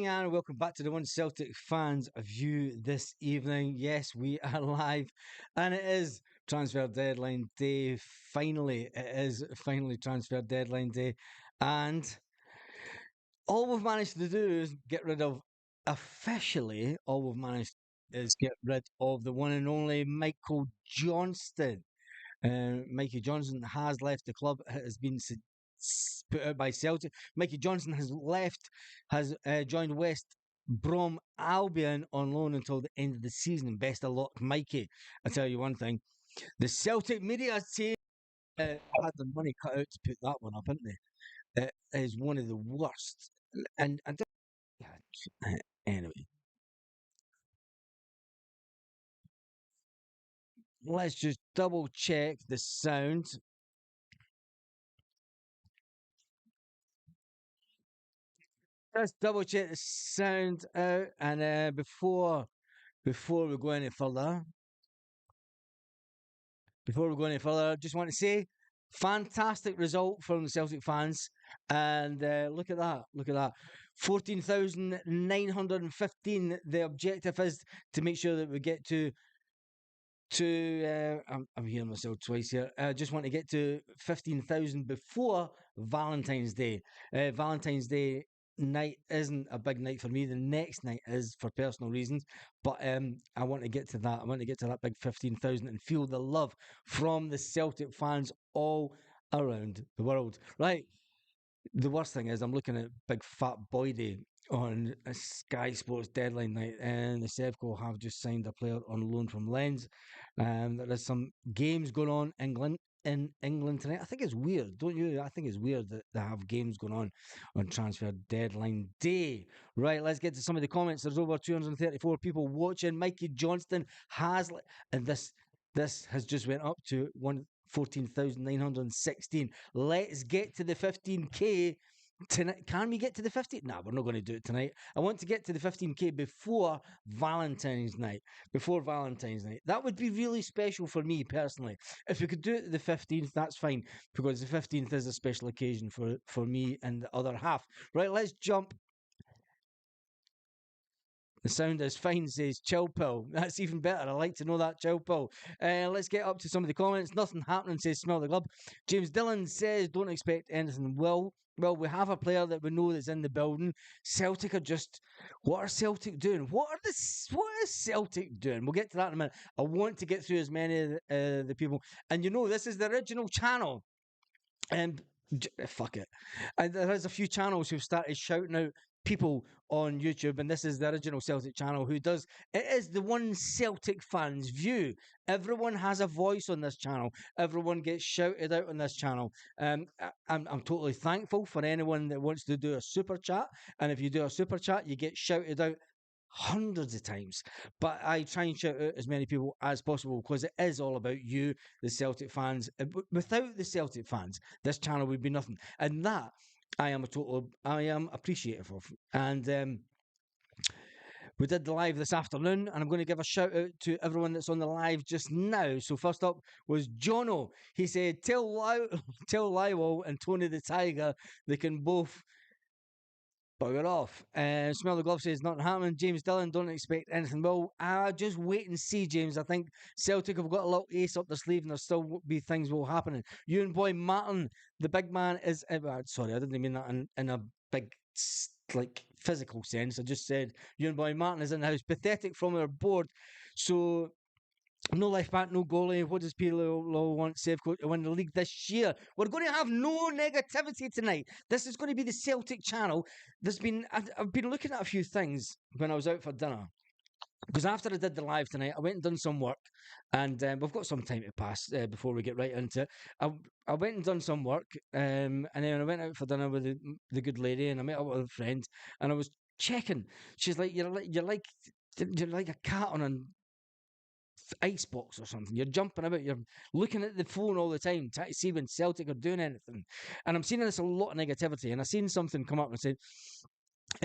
evening and welcome back to the One Celtic Fans View this evening. Yes, we are live and it is transfer deadline day. Finally, it is finally transfer deadline day. And all we've managed to do is get rid of, officially, all we've managed is get rid of the one and only Michael Johnston. Mikey Johnson has left the club. It has been put out by Celtic. Mikey Johnson has left, has joined West Brom Albion on loan until the end of the season. Best of luck, Mikey. I tell you one thing: the Celtic media team had the money cut out to put that one up, haven't they? It is one of the worst. And anyway, let's just double check the sound. Let's double check the sound out, and before we go any further, I just want to say, fantastic result from the Celtic fans, and look at that, 14,915. The objective is to make sure that we get to. I'm hearing myself twice here. I just want to get to 15,000 before Valentine's Day. Valentine's Day night isn't a big night for me. The next night is for personal reasons, but I want to get to that. I want to get to that big 15,000 and feel the love from the Celtic fans all around the world. Right. The worst thing is I'm looking at Big Fat Boy Day on a Sky Sports deadline night, and the Sevco have just signed a player on loan from Lens. There is some games going on in England tonight. I think it's weird, don't you? I think it's weird that they have games going on transfer deadline day. Right, let's get to some of the comments. There's over 234 people watching. Mikey Johnston has, and this has just went up to 14,916. Let's get to the 15k tonight. Can we get to the 15? Nah, we're not going to do it tonight. I want to get to the 15k before Valentine's night. That would be really special for me personally. If we could do it the 15th, that's fine, because the 15th is a special occasion for me and the other half. Right, let's jump. The sound is fine, says Chill Pill. That's even better. I like to know that, Chill Pill. Let's get up to some of the comments. Nothing happening, says Smell the Club. James Dillon says, don't expect anything. Well, we have a player that we know that's in the building. Celtic are just... What are Celtic doing? What is Celtic doing? We'll get to that in a minute. I want to get through as many of the people. And you know, this is the original channel. And fuck it. And there is a few channels who've started shouting out people on YouTube, and this is the original Celtic channel who does it. Is the One Celtic Fans View. Everyone has a voice on this channel. Everyone gets shouted out on this channel. I'm totally thankful for anyone that wants to do a super chat, and if you do a super chat, you get shouted out hundreds of times. But I try and shout out as many people as possible because it is all about you, the Celtic fans. Without the Celtic fans, this channel would be nothing, and that I am appreciative of. And we did the live this afternoon, and I'm going to give a shout out to everyone that's on the live just now. So first up was Jono. He said, tell Lywell and Tony the Tiger they can both bugger off. Smell the Glove says, nothing happening. James Dillon, don't expect anything. Well, just wait and see, James. I think Celtic have got a little ace up their sleeve, and there'll still be things will happen. You and boy Martin, the big man, is... sorry, I didn't mean that in a big, like, physical sense. I just said you and boy Martin is in the house. Pathetic from our board. So... no left back, no goalie. What does Pirlo want Sevco to win the league this year? We're going to have no negativity tonight. This is going to be the Celtic channel. I've been looking at a few things when I was out for dinner. Because after I did the live tonight, I went and done some work, and we've got some time to pass before we get right into it. I went and done some work, and then I went out for dinner with the good lady, and I met up with a friend, and I was checking. She's like, you're like a cat on an icebox or something. You're jumping about, you're looking at the phone all the time trying to see when Celtic are doing anything. And I'm seeing this a lot of negativity, and I seen something come up and said,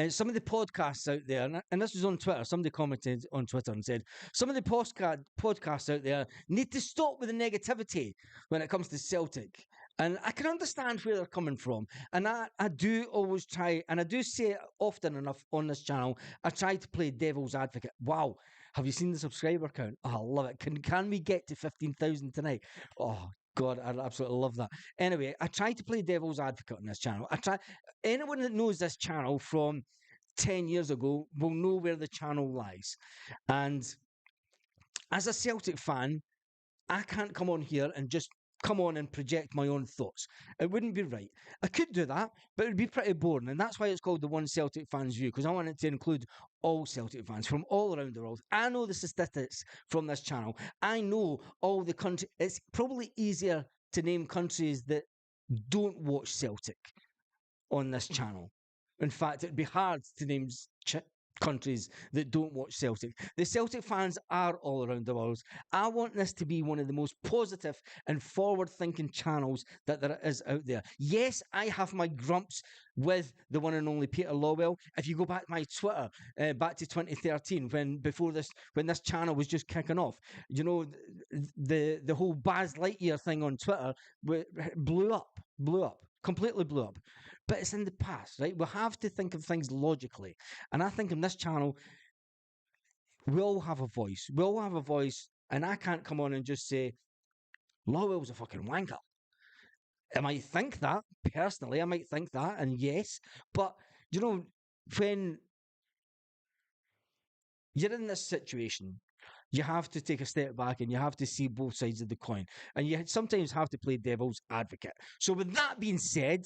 some of the podcasts out there, and this was on Twitter, somebody commented on Twitter and said, some of the podcasts out there need to stop with the negativity when it comes to Celtic. And I can understand where they're coming from. And I do always try, and I do say it often enough on this channel, I try to play devil's advocate. Wow. Have you seen the subscriber count? Oh, I love it. Can we get to 15,000 tonight? Oh, God, I absolutely love that. Anyway, I try to play devil's advocate on this channel. I try. Anyone that knows this channel from 10 years ago will know where the channel lies. And as a Celtic fan, I can't come on here and just come on and project my own thoughts. It wouldn't be right. I could do that, but it would be pretty boring. And that's why it's called the One Celtic Fans View, because I want it to include all Celtic fans from all around the world. I know the statistics from this channel. I know all the countries. It's probably easier to name countries that don't watch Celtic on this channel. In fact, it'd be hard to name countries that don't watch Celtic. The Celtic fans are all around the world. I want this to be one of the most positive and forward thinking channels that there is out there. Yes, I have my grumps with the one and only Peter Lawwell. If you go back my Twitter, back to 2013, when this channel was just kicking off, you know, the whole Baz Lightyear thing on Twitter blew up, completely blew up. But it's in the past, right? We have to think of things logically. And I think in this channel, we all have a voice. We all have a voice, and I can't come on and just say, Lawwell's a fucking wanker. I might think that, personally, I might think that, and yes. But, you know, when you're in this situation, you have to take a step back and you have to see both sides of the coin. And you sometimes have to play devil's advocate. So with that being said,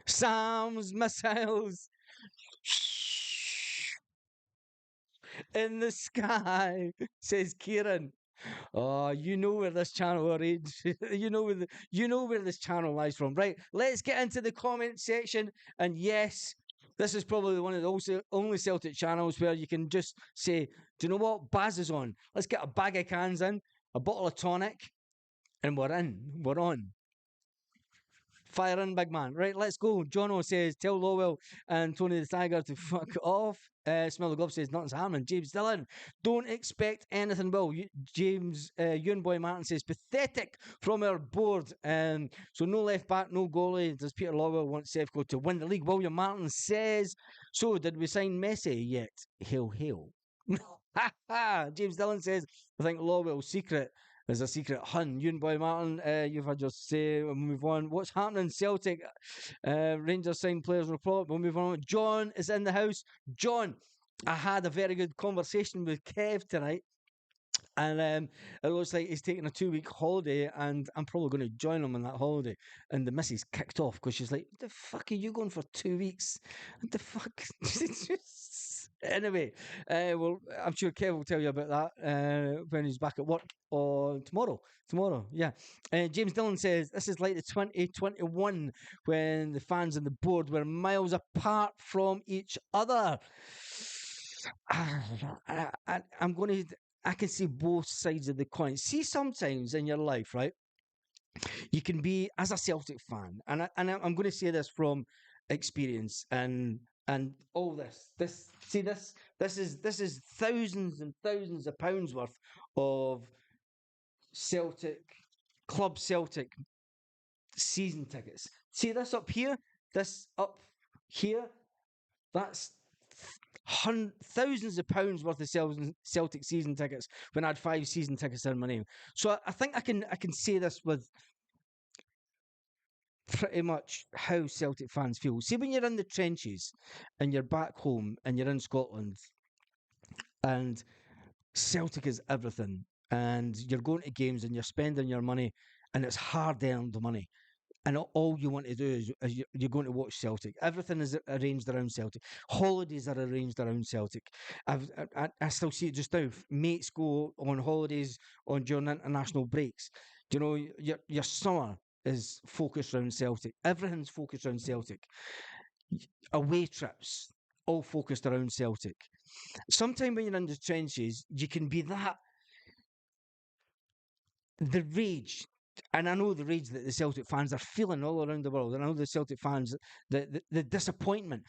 Sam's missiles in the sky, says Kieran. Oh, you know where this channel originates. You know where this channel lies from. Right, let's get into the comment section. And yes, this is probably one of the only Celtic channels where you can just say, do you know what? Baz is on. Let's get a bag of cans in, a bottle of tonic, and we're in. We're on. Fire in, big man. Right, let's go. Jono says, tell Lowell and Tony the Tiger to fuck off. Smell the Glove says, nothing's happening. James Dillon, don't expect anything, Will. James Ewan Boy Martin says, pathetic from our board. So no left back, no goalie. Does Peter Lowell want Sevco to win the league? William Martin says, so did we sign Messi yet? Hail, hail. James Dillon says, I think Lowell's secret is a secret hun. Ewan Boy Martin, you've had your say. We'll move on. What's happening? Celtic, Rangers signed players report. We'll move on. John is in the house. John, I had a very good conversation with Kev tonight. And it looks like he's taking a 2-week holiday, and I'm probably going to join him on that holiday. And the missus kicked off because she's like, "The fuck are you going for 2 weeks? What the fuck?" Anyway, well, I'm sure Kev will tell you about that when he's back at work or tomorrow. Tomorrow, yeah. James Dillon says this is like the 2021 when the fans and the board were miles apart from each other. I'm going to. I can see both sides of the coin. See, sometimes in your life, right, you can be as a Celtic fan, and I'm going to say this from experience, and all this is thousands and thousands of pounds worth of Celtic season tickets. See this up here, that's thousands of pounds worth of Celtic season tickets when I had 5 season tickets in my name. So I think I can say this with pretty much how Celtic fans feel. See, when you're in the trenches and you're back home and you're in Scotland and Celtic is everything, and you're going to games and you're spending your money and it's hard earned money, and all you want to do is you're going to watch Celtic. Everything is arranged around Celtic. Holidays are arranged around Celtic. I still see it just now. Mates go on holidays during international breaks. Do you know, your summer is focused around Celtic. Everything's focused around Celtic. Away trips, all focused around Celtic. Sometimes when you're in the trenches, you can be the rage. And I know the rage that the Celtic fans are feeling all around the world. And I know the Celtic fans, the disappointment,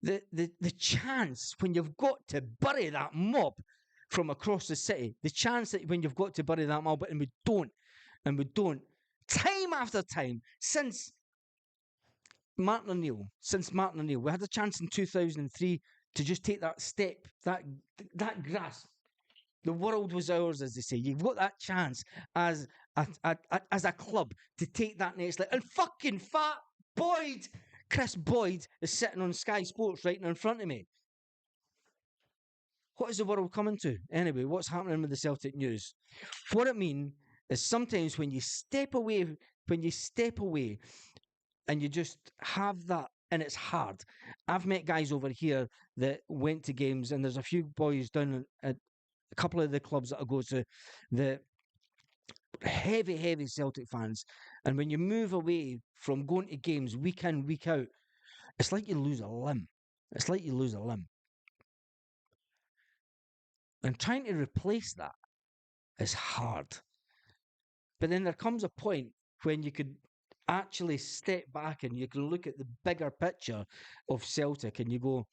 the chance when you've got to bury that mob from across the city, the chance that when you've got to bury that mob and we don't, time time after time, since Martin O'Neill, we had a chance in 2003 to just take that step, that grasp. The world was ours, as they say. You've got that chance as as a club to take that next level. And fucking fat Boyd, Chris Boyd, is sitting on Sky Sports right now in front of me. What is the world coming to? Anyway, what's happening with the Celtic news? What I mean is sometimes when you step away and you just have that, and it's hard. I've met guys over here that went to games, and there's a few boys down at a couple of the clubs that I go to, the heavy Celtic fans. And when you move away from going to games week in, week out, it's like you lose a limb. It's like you lose a limb. And trying to replace that is hard. But then there comes a point when you could actually step back and you can look at the bigger picture of Celtic and you go,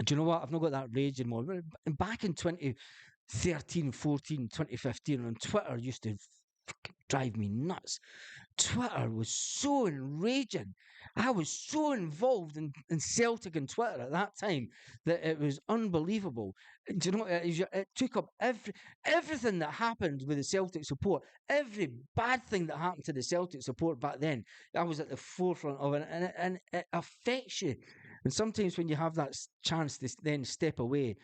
do you know what? I've not got that rage anymore. Back in 2013, 14, 2015, on Twitter used to fucking drive me nuts. Twitter was so enraging. I was so involved in Celtic and Twitter at that time that it was unbelievable. Do you know, it took up everything that happened with the Celtic support, every bad thing that happened to the Celtic support back then. I was at the forefront of it, and it affects you. And sometimes when you have that chance to then step away,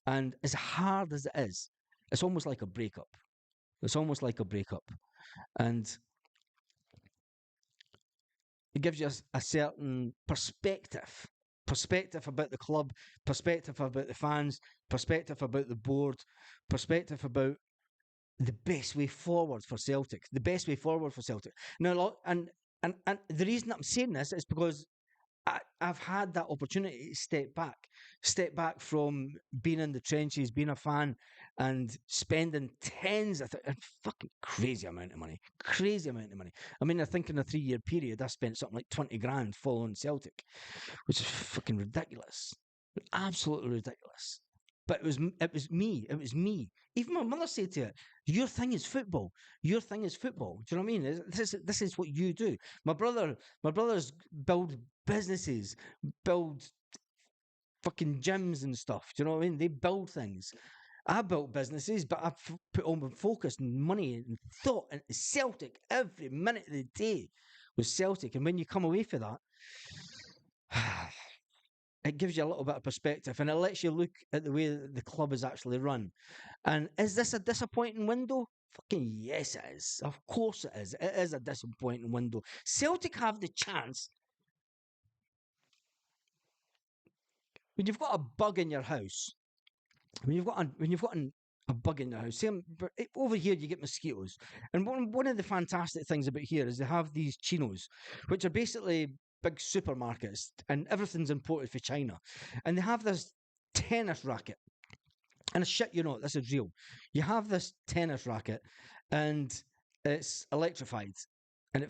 and as hard as it is, it's almost like a breakup. It's almost like a breakup. And it gives you a certain perspective about the club, perspective about the fans, perspective about the board, perspective about the best way forward for Celtic. The best way forward for Celtic. Now, and the reason I'm saying this is because I've had that opportunity to step back from being in the trenches, being a fan, and spending tens of a fucking crazy amount of money. Crazy amount of money. I mean, I think in a 3-year period, I spent something like 20 grand following Celtic, which is fucking ridiculous. Absolutely ridiculous. But it was me. It was me. Even my mother said to it, "Your thing is football. Your thing is football." Do you know what I mean? This is what you do. My brothers build businesses, build fucking gyms and stuff. Do you know what I mean? They build things. I built businesses, but I put all my focus and money and thought into Celtic every minute of the day was Celtic. And when you come away for that, it gives you a little bit of perspective and it lets you look at the way that the club is actually run. And is this a disappointing window? Fucking yes, it is. Of course it is. It is a disappointing window. Celtic have the chance. When you've got a bug in your house, when you've got a bug in your house, over here you get mosquitoes. And one of the fantastic things about here is they have these chinos, which are basically big supermarkets, and everything's imported from China. And they have this tennis racket. And shit, you know, this is real. You have this tennis racket, and it's electrified, and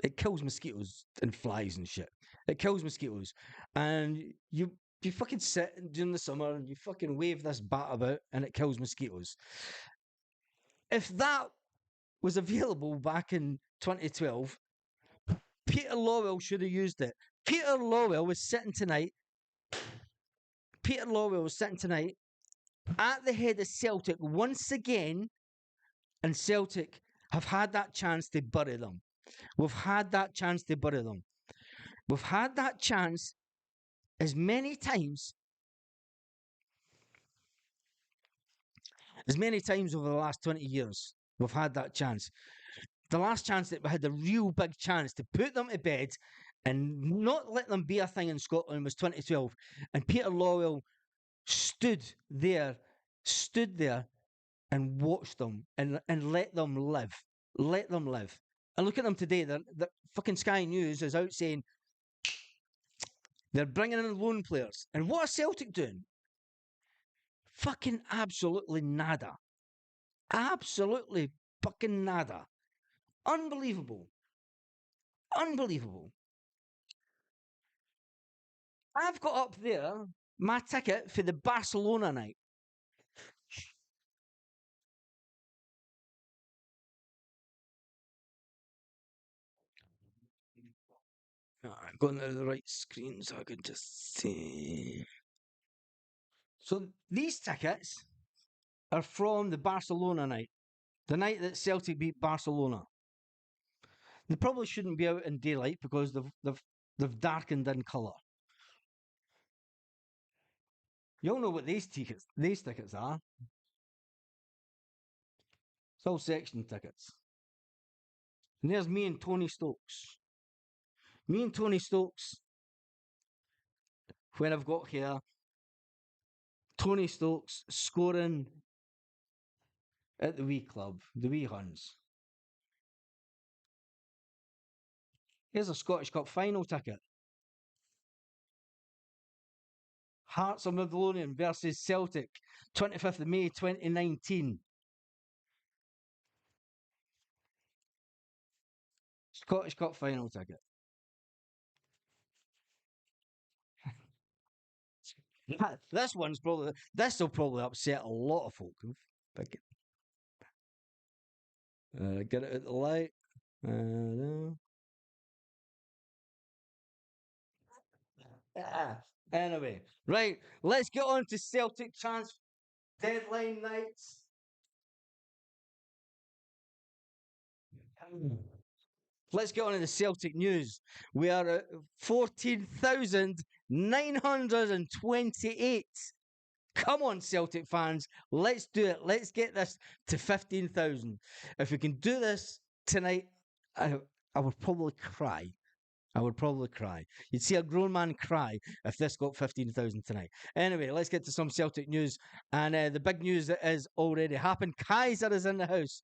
it kills mosquitoes and flies and shit. It kills mosquitoes, and you fucking sit during the summer and you fucking wave this bat about, and it kills mosquitoes. If that was available back in 2012, Peter Lawwell should have used it. Peter Lawwell was sitting tonight. Peter Lawwell was sitting tonight at the head of Celtic once again, and Celtic have had that chance to bury them. We've had that chance to bury them. We've had that chance as many times over the last 20 years. We've had that chance. The last chance that we had a real big chance to put them to bed and not let them be a thing in Scotland was 2012. And Peter Lawwell stood there and watched them and let them live. Let them live. And look at them today. The fucking Sky News is out saying they're bringing in loan players. And what are Celtic doing? Fucking absolutely nada. Absolutely fucking nada. Unbelievable. Unbelievable. I've got up there my ticket for the Barcelona night. Going to the right screen so I can just see. So these tickets are from the Barcelona night, the night that Celtic beat Barcelona. They probably shouldn't be out in daylight because they've darkened in colour. You all know what these tickets are. It's all section tickets. And there's me and Tony Stokes. Me and Tony Stokes, when I've got here, Tony Stokes scoring at the wee club, the wee Huns. Here's a Scottish Cup final ticket. Hearts of Midlothian versus Celtic, 25th of May 2019. Scottish Cup final ticket. This will probably upset a lot of folk. Get it at the light. No. Anyway, right, let's get on to Celtic transfer deadline nights. Let's get on to the Celtic news. We are at 14,928. Come on, Celtic fans. Let's do it. Let's get this to 15,000. If we can do this tonight, I would probably cry. I would probably cry. You'd see a grown man cry if this got 15,000 tonight. Anyway, let's get to some Celtic news. And the big news that is already happened. Kaiser is in the house.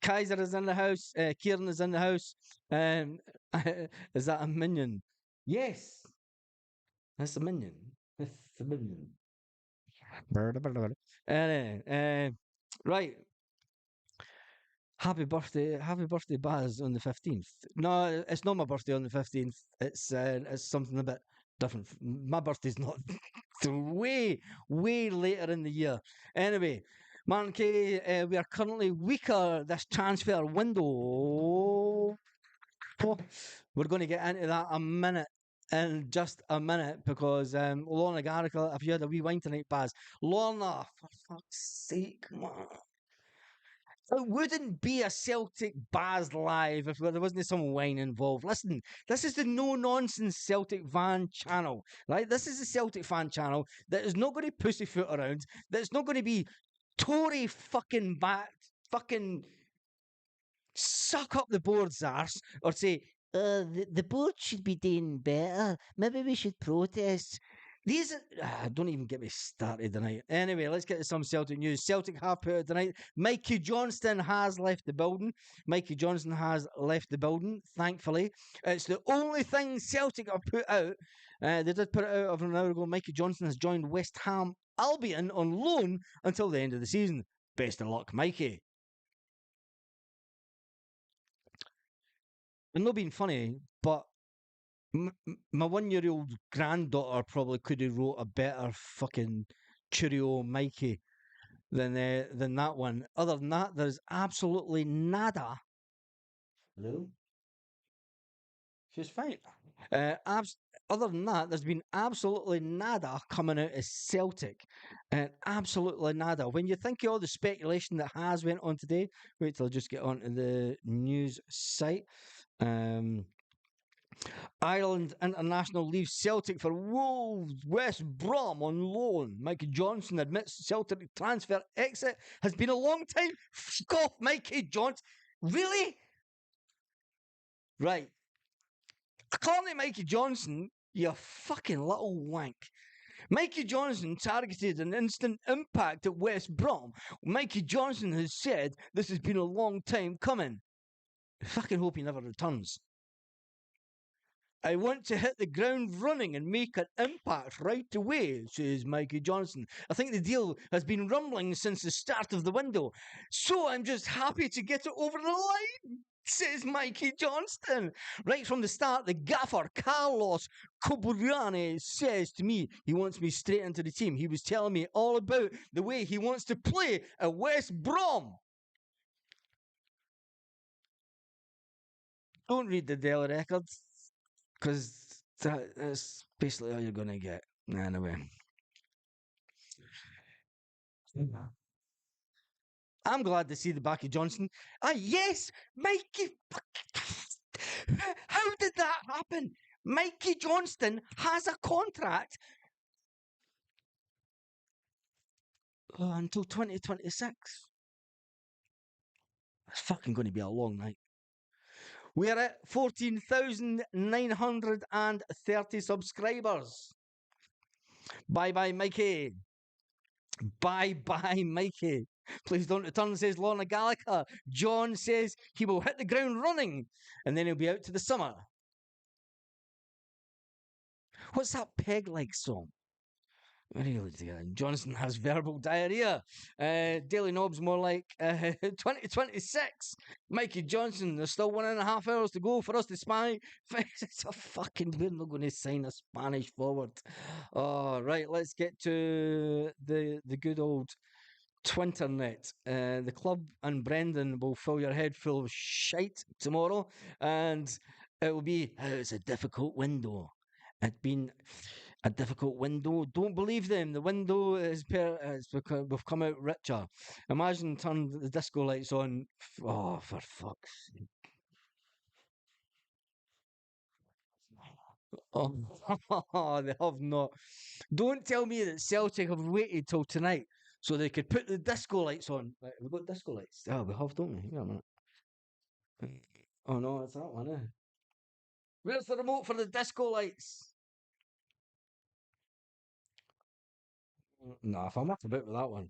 Kaiser is in the house. Kieran is in the house. Is that a minion? Yes. That's a minion. That's a minion. Right. Happy birthday, Baz, on the 15th. No, it's not my birthday on the 15th. It's something a bit different. My birthday's not way, way later in the year. Anyway, Martin K, we are currently weaker this transfer window. We're going to get into that in just a minute because Lorna Garrick, if you had a wee wine tonight, Baz. Lorna, for fuck's sake, man. It wouldn't be a Celtic Baz live if there wasn't some wine involved. Listen, this is the no nonsense Celtic fan channel, right? This is the Celtic fan channel that is not going to pussyfoot around, that's not going to be Tory fucking fucking suck up the board's arse or say, the board should be doing better. Maybe we should protest. These don't even get me started tonight. Anyway, let's get to some Celtic news. Celtic have put out tonight. Mikey Johnston has left the building. Mikey Johnston has left the building, thankfully. It's the only thing Celtic have put out. They did put it out over an hour ago. Mikey Johnston has joined West Ham Albion on loan until the end of the season. Best of luck, Mikey. I'm not being funny, but my 1-year-old granddaughter probably could have wrote a better fucking Cheerio Mikey than that one. Other than that, there's absolutely nada. Hello? She's fine. Other than that, there's been absolutely nada coming out of Celtic. And absolutely nada. When you think of all the speculation that has went on today, wait till I just get onto the news site. Ireland International leaves Celtic for Wolves, West Brom on loan. Mikey Johnson admits Celtic transfer exit has been a long time. Fuck off, Mikey Johnson. Really? Right. According to Mikey Johnson, you fucking little wank. Mikey Johnson targeted an instant impact at West Brom. Mikey Johnson has said this has been a long time coming. I fucking hope he never returns. I want to hit the ground running and make an impact right away, says Mikey Johnson. I think the deal has been rumbling since the start of the window, so I'm just happy to get it over the line, says Mikey Johnston. Right from the start, the gaffer, Carlos Coburiani, says to me he wants me straight into the team. He was telling me all about the way he wants to play at West Brom. Don't read the Daily Record, because That's basically all you're going to get. Anyway. I'm glad to see the back of Johnson. Ah, yes, Mikey. How did that happen? Mikey Johnston has a contract until 2026. It's fucking going to be a long night. We're at 14,930 subscribers. Bye bye, Mikey. Bye bye, Mikey. Please don't return, says Lorna Gallagher. John says he will hit the ground running and then he'll be out to the summer. What's that Peg Leg song? Really, Johnson has verbal diarrhea. Daily Knob's more like 2026. Mikey Johnson, there's still 1.5 hours to go for us to spy. It's a fucking, we're not going to sign a Spanish forward. Oh, right, let's get to the good old Twinternet. The club and Brendan will fill your head full of shite tomorrow, and it will be, it's a difficult window. It's been a difficult window. Don't believe them. The window we've come out richer. Imagine turn the disco lights on. Oh, for fuck's sake. Oh, they have not. Don't tell me that Celtic have waited till tonight so they could put the disco lights on. Right, we've got disco lights. Oh, we have, don't we? Wait a minute. Oh no, it's that one, eh? Where's the remote for the disco lights? No, if I'm up a bit with that one.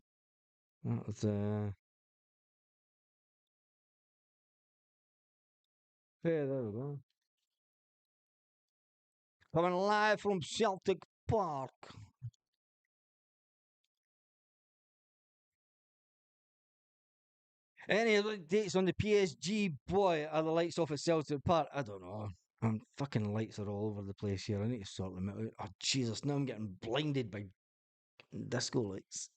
That's yeah, there we go. Coming live from Celtic Park. Any dates on the PSG? Boy, are the lights off at Celtic Park? I don't know. Fucking lights are all over the place here. I need to sort them out. Oh Jesus! Now I'm getting blinded by disco lights.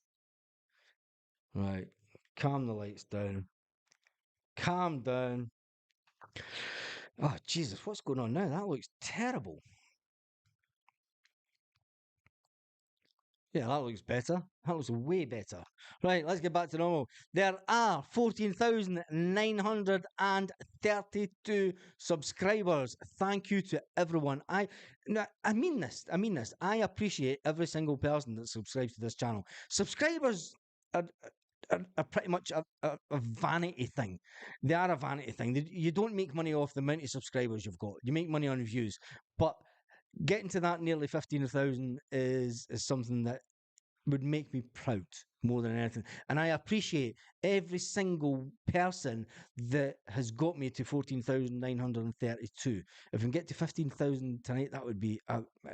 Right, calm the lights down. Calm down. Oh Jesus! What's going on now? That looks terrible. Yeah, that looks better. That looks way better. Right, let's get back to normal. There are 14,932 subscribers. Thank you to everyone. I mean this. I mean this. I appreciate every single person that subscribes to this channel. Subscribers are pretty much a vanity thing. They are a vanity thing. You don't make money off the amount of subscribers you've got. You make money on views. But getting to that nearly 15,000 is something that would make me proud more than anything. And I appreciate every single person that has got me to 14,932. If we can get to 15,000 tonight, that would be,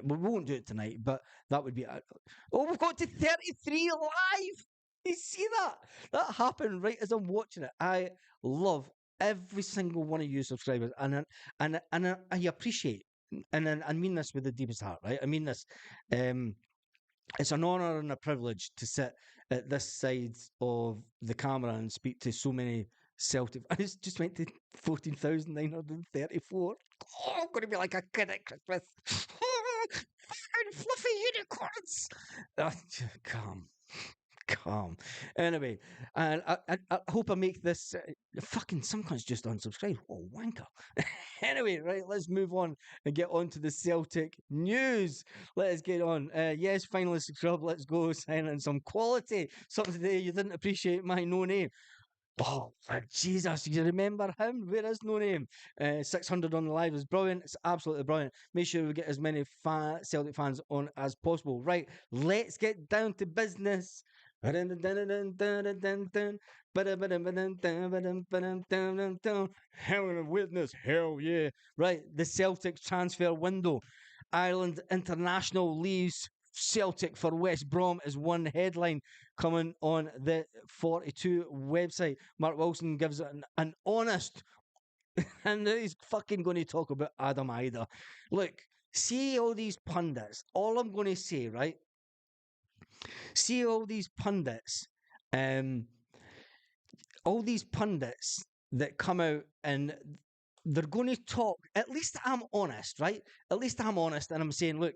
we won't do it tonight, but that would be, oh, we've got to 33 live. You see that? That happened right as I'm watching it. I love every single one of you subscribers, and I appreciate, and I mean this with the deepest heart, right? I mean this. It's an honour and a privilege to sit at this side of the camera and speak to so many Celtic. I just went to 14,934. Oh, I'm going to be like a kid at Christmas. And fluffy unicorns. Calm. Calm. Anyway, and I hope I make this. Fucking some cunts just unsubscribe. Oh, wanker. Anyway, right, let's move on and get on to the Celtic news. Let's get on. Yes, finally subscribe. Let's go sign in some quality. Something today you didn't appreciate my no name. Oh, Jesus, you remember him? Where is no name? 600 on the live is brilliant. It's absolutely brilliant. Make sure we get as many Celtic fans on as possible. Right, let's get down to business. Having a witness, hell yeah. Right, the Celtic transfer window. Ireland international leaves Celtic for West Brom is one headline coming on the 42 website. Mark Wilson gives it an honest, and he's fucking going to talk about Adam Ida. Look, see all these pundits. All I'm going to say, right? See all these pundits, um, all these pundits that come out and they're going to talk. At least I'm honest, right? At least I'm honest, and I'm saying, look,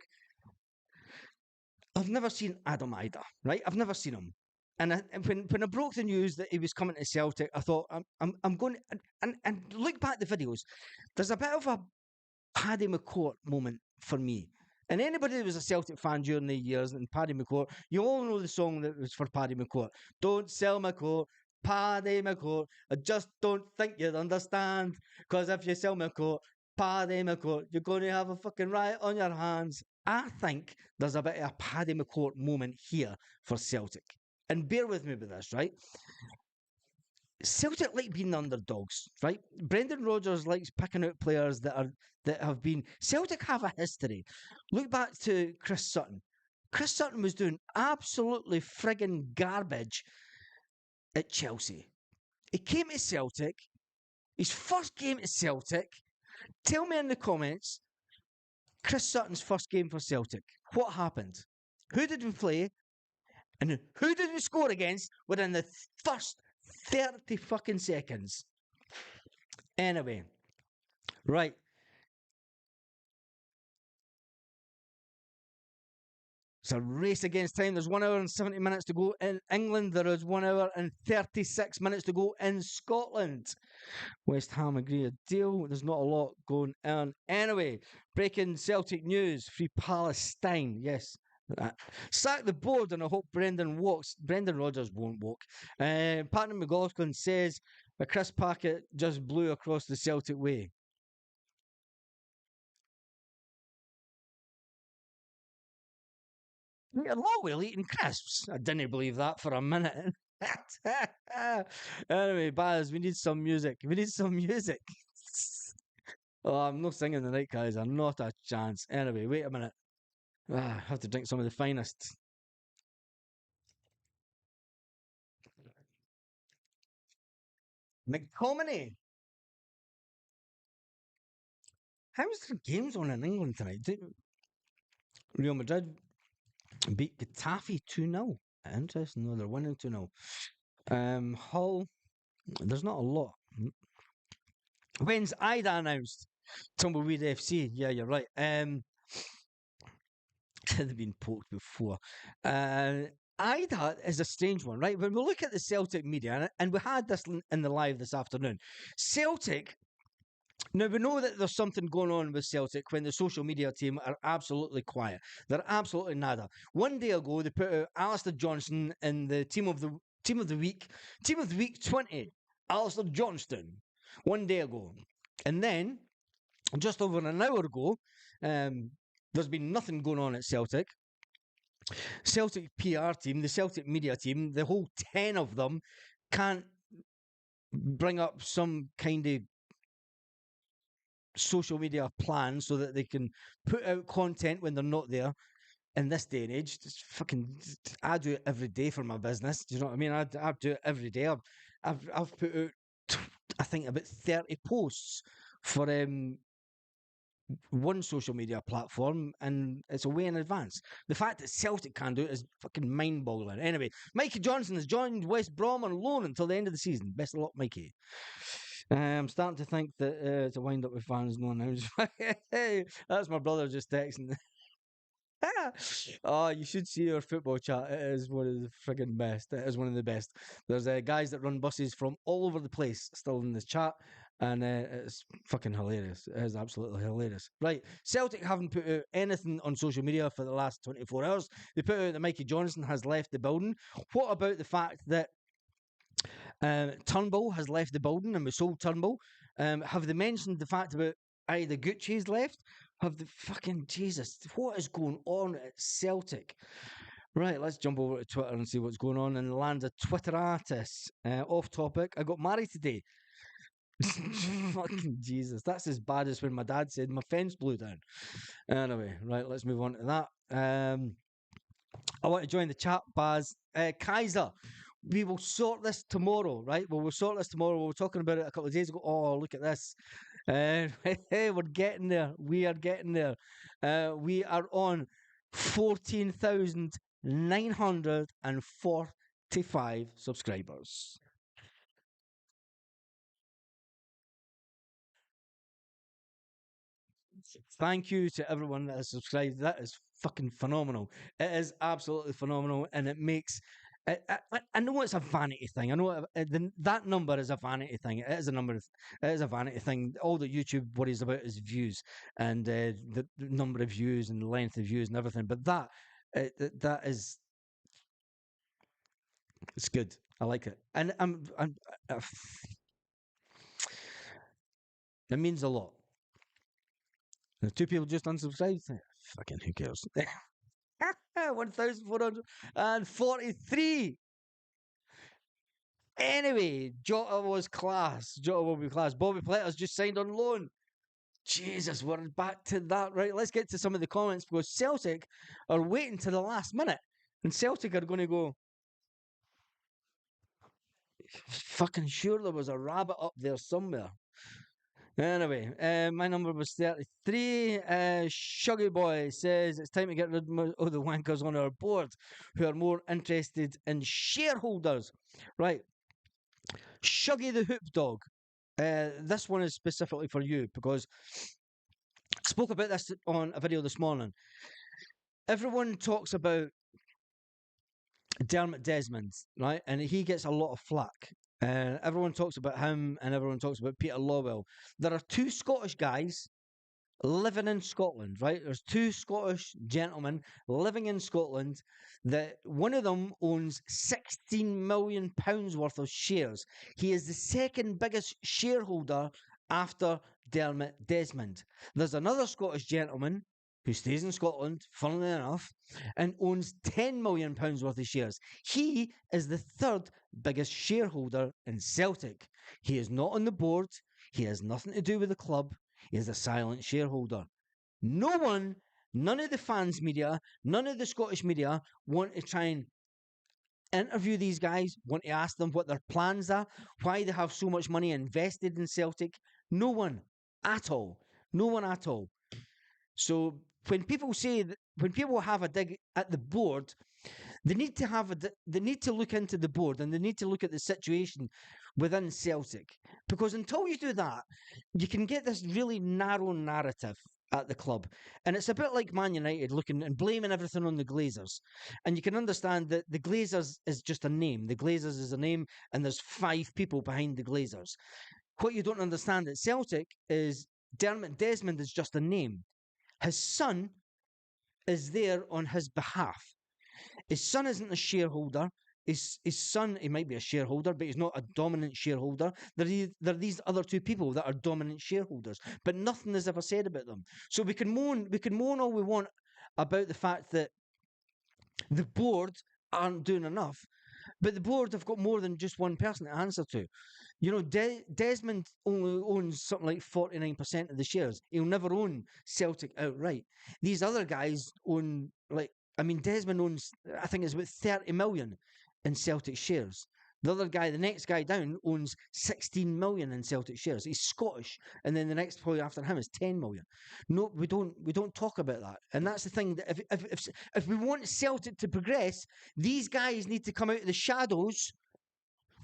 I've never seen Adam Ida, right? I've never seen him. And when I broke the news that he was coming to Celtic, I thought I'm going to, and look back at the videos. There's a bit of a Paddy McCourt moment for me. And anybody that was a Celtic fan during the years and Paddy McCourt, you all know the song that was for Paddy McCourt. Don't sell McCourt, Paddy McCourt. I just don't think you'd understand. Because if you sell McCourt, Paddy McCourt, you're going to have a fucking riot on your hands. I think there's a bit of a Paddy McCourt moment here for Celtic. And bear with me with this, right? Celtic like being the underdogs, right? Brendan Rodgers likes picking out players that have been Celtic have a history. Look back to Chris Sutton. Chris Sutton was doing absolutely friggin' garbage at Chelsea. He came to Celtic, his first game at Celtic. Tell me in the comments, Chris Sutton's first game for Celtic. What happened? Who did we play? And who did we score against within the first 30 fucking seconds? Anyway, right. It's a race against time. There's 1 hour and 70 minutes to go in England. There is 1 hour and 36 minutes to go in Scotland. West Ham agree a deal. There's not a lot going on. Anyway, breaking Celtic news. Free Palestine. Yes. Sack the board and I hope Brendan walks. Brendan Rodgers won't walk. Patton McLaughlin says a crisp packet just blew across the Celtic way. Yeah, Lowell eating crisps. I didn't believe that for a minute. Anyway, Baz, we need some music. We need some music. Oh, I'm not singing tonight, guys. I'm not a chance. Anyway, wait a minute. I have to drink some of the finest. McTominay. How's the games on in England tonight? Real Madrid beat Getafe 2-0. Interesting. No, they're winning 2-0. Hull, there's not a lot. When's Ida announced? Tumbleweed FC. Yeah, you're right. They've been poked before. Ida is a strange one, right? When we look at the Celtic media, and we had this in the live this afternoon, Celtic. Now, we know that there's something going on with Celtic when the social media team are absolutely quiet. They're absolutely nada. One day ago, they put out Alistair Johnston in the team of the week 20. Alistair Johnston. 1 day ago. And then, just over an hour ago, there's been nothing going on at Celtic. Celtic PR team, the Celtic media team, the whole 10 of them can't bring up some kind of social media plan so that they can put out content when they're not there in this day and age. Just fucking, I do it every day for my business. Do you know what I mean? I do it every day. I've put out, I think, about 30 posts for one social media platform, and it's way in advance. The fact that Celtic can do it is fucking mind-boggling. Anyway, Mikey Johnson has joined West Brom on loan until the end of the season. Best of luck, Mikey. I'm starting to think that it's a wind up with fans no announcement. Hey, that's my brother just texting. Oh, you should see our football chat. It is one of the friggin' best. It is one of the best. There's guys that run buses from all over the place still in this chat, and it's fucking hilarious. It is absolutely hilarious. Right, Celtic haven't put out anything on social media for the last 24 hours. They put out that Mikey Johnson has left the building. What about the fact that Turnbull has left the building and we sold Turnbull? Have they mentioned the fact about the Gucci's left? Have the fucking Jesus? What is going on at Celtic? Right, let's jump over to Twitter and see what's going on in the land of Twitteratus. Off topic, I got married today. Fucking Jesus, that's as bad as when my dad said my fence blew down. Anyway, right, let's move on to that. I want to join the chat, Baz. Kaiser, we will sort this tomorrow, right? We'll sort this tomorrow. We were talking about it a couple of days ago. Oh, look at this. Hey, we're getting there. We are getting there. We are on 14,945 subscribers. Thank you to everyone that has subscribed. That is fucking phenomenal. It is absolutely phenomenal, and it makes. I know it's a vanity thing. I know that number is a vanity thing. It is a number. It is a vanity thing. All that YouTube worries about is views and the number of views and the length of views and everything. But that is it's good. I like it, and uh, it means a lot. If two people just unsubscribed, fucking who cares? 1,443. Anyway, Jota was class. Jota will be class. Bobby Pletter's just signed on loan. Jesus, we're back to that. Right, let's get to some of the comments because Celtic are waiting to the last minute. And Celtic are going to go, fucking sure there was a rabbit up there somewhere. Anyway, my number was 33. Shuggy Boy says it's time to get rid of the wankers on our board who are more interested in shareholders. Right. Shuggy the Hoop Dog. This one is specifically for you because I spoke about this on a video this morning. Everyone talks about Dermot Desmond, right? And he gets a lot of flack. Everyone talks about him and everyone talks about Peter Lawwell. There are two Scottish guys living in Scotland, right? There's two Scottish gentlemen living in Scotland that one of them owns £16 million worth of shares. He is the second biggest shareholder after Dermot Desmond. There's another Scottish gentleman who stays in Scotland, funnily enough, and owns £10 million worth of shares. He is the third biggest shareholder in Celtic. He is not on the board. He has nothing to do with the club. He is a silent shareholder. No one, none of the fans media, none of the Scottish media want to try and interview these guys, want to ask them what their plans are, why they have so much money invested in Celtic. No one at all. No one at all. So when people say that, when people have a dig at the board, they need to they need to look into the board and they need to look at the situation within Celtic. Because until you do that, you can get this really narrow narrative at the club. And it's a bit like Man United looking and blaming everything on the Glazers. And you can understand that the Glazers is just a name. The Glazers is a name and there's 5 people behind the Glazers. What you don't understand at Celtic is Dermot Desmond is just a name. His son is there on his behalf. His son isn't a shareholder. His son, he might be a shareholder, but he's not a dominant shareholder. There are these other 2 people that are dominant shareholders, but nothing is ever said about them. So we can moan all we want about the fact that the board aren't doing enough, but the board have got more than just one person to answer to. You know, Desmond only owns something like 49% of the shares. He'll never own Celtic outright. These other guys own, like, I mean, Desmond owns, I think it's about 30 million in Celtic shares. The other guy, the next guy down, owns 16 million in Celtic shares. He's Scottish, and then the next player after him is 10 million. No, we don't talk about that, and that's the thing. That if we want Celtic to progress, these guys need to come out of the shadows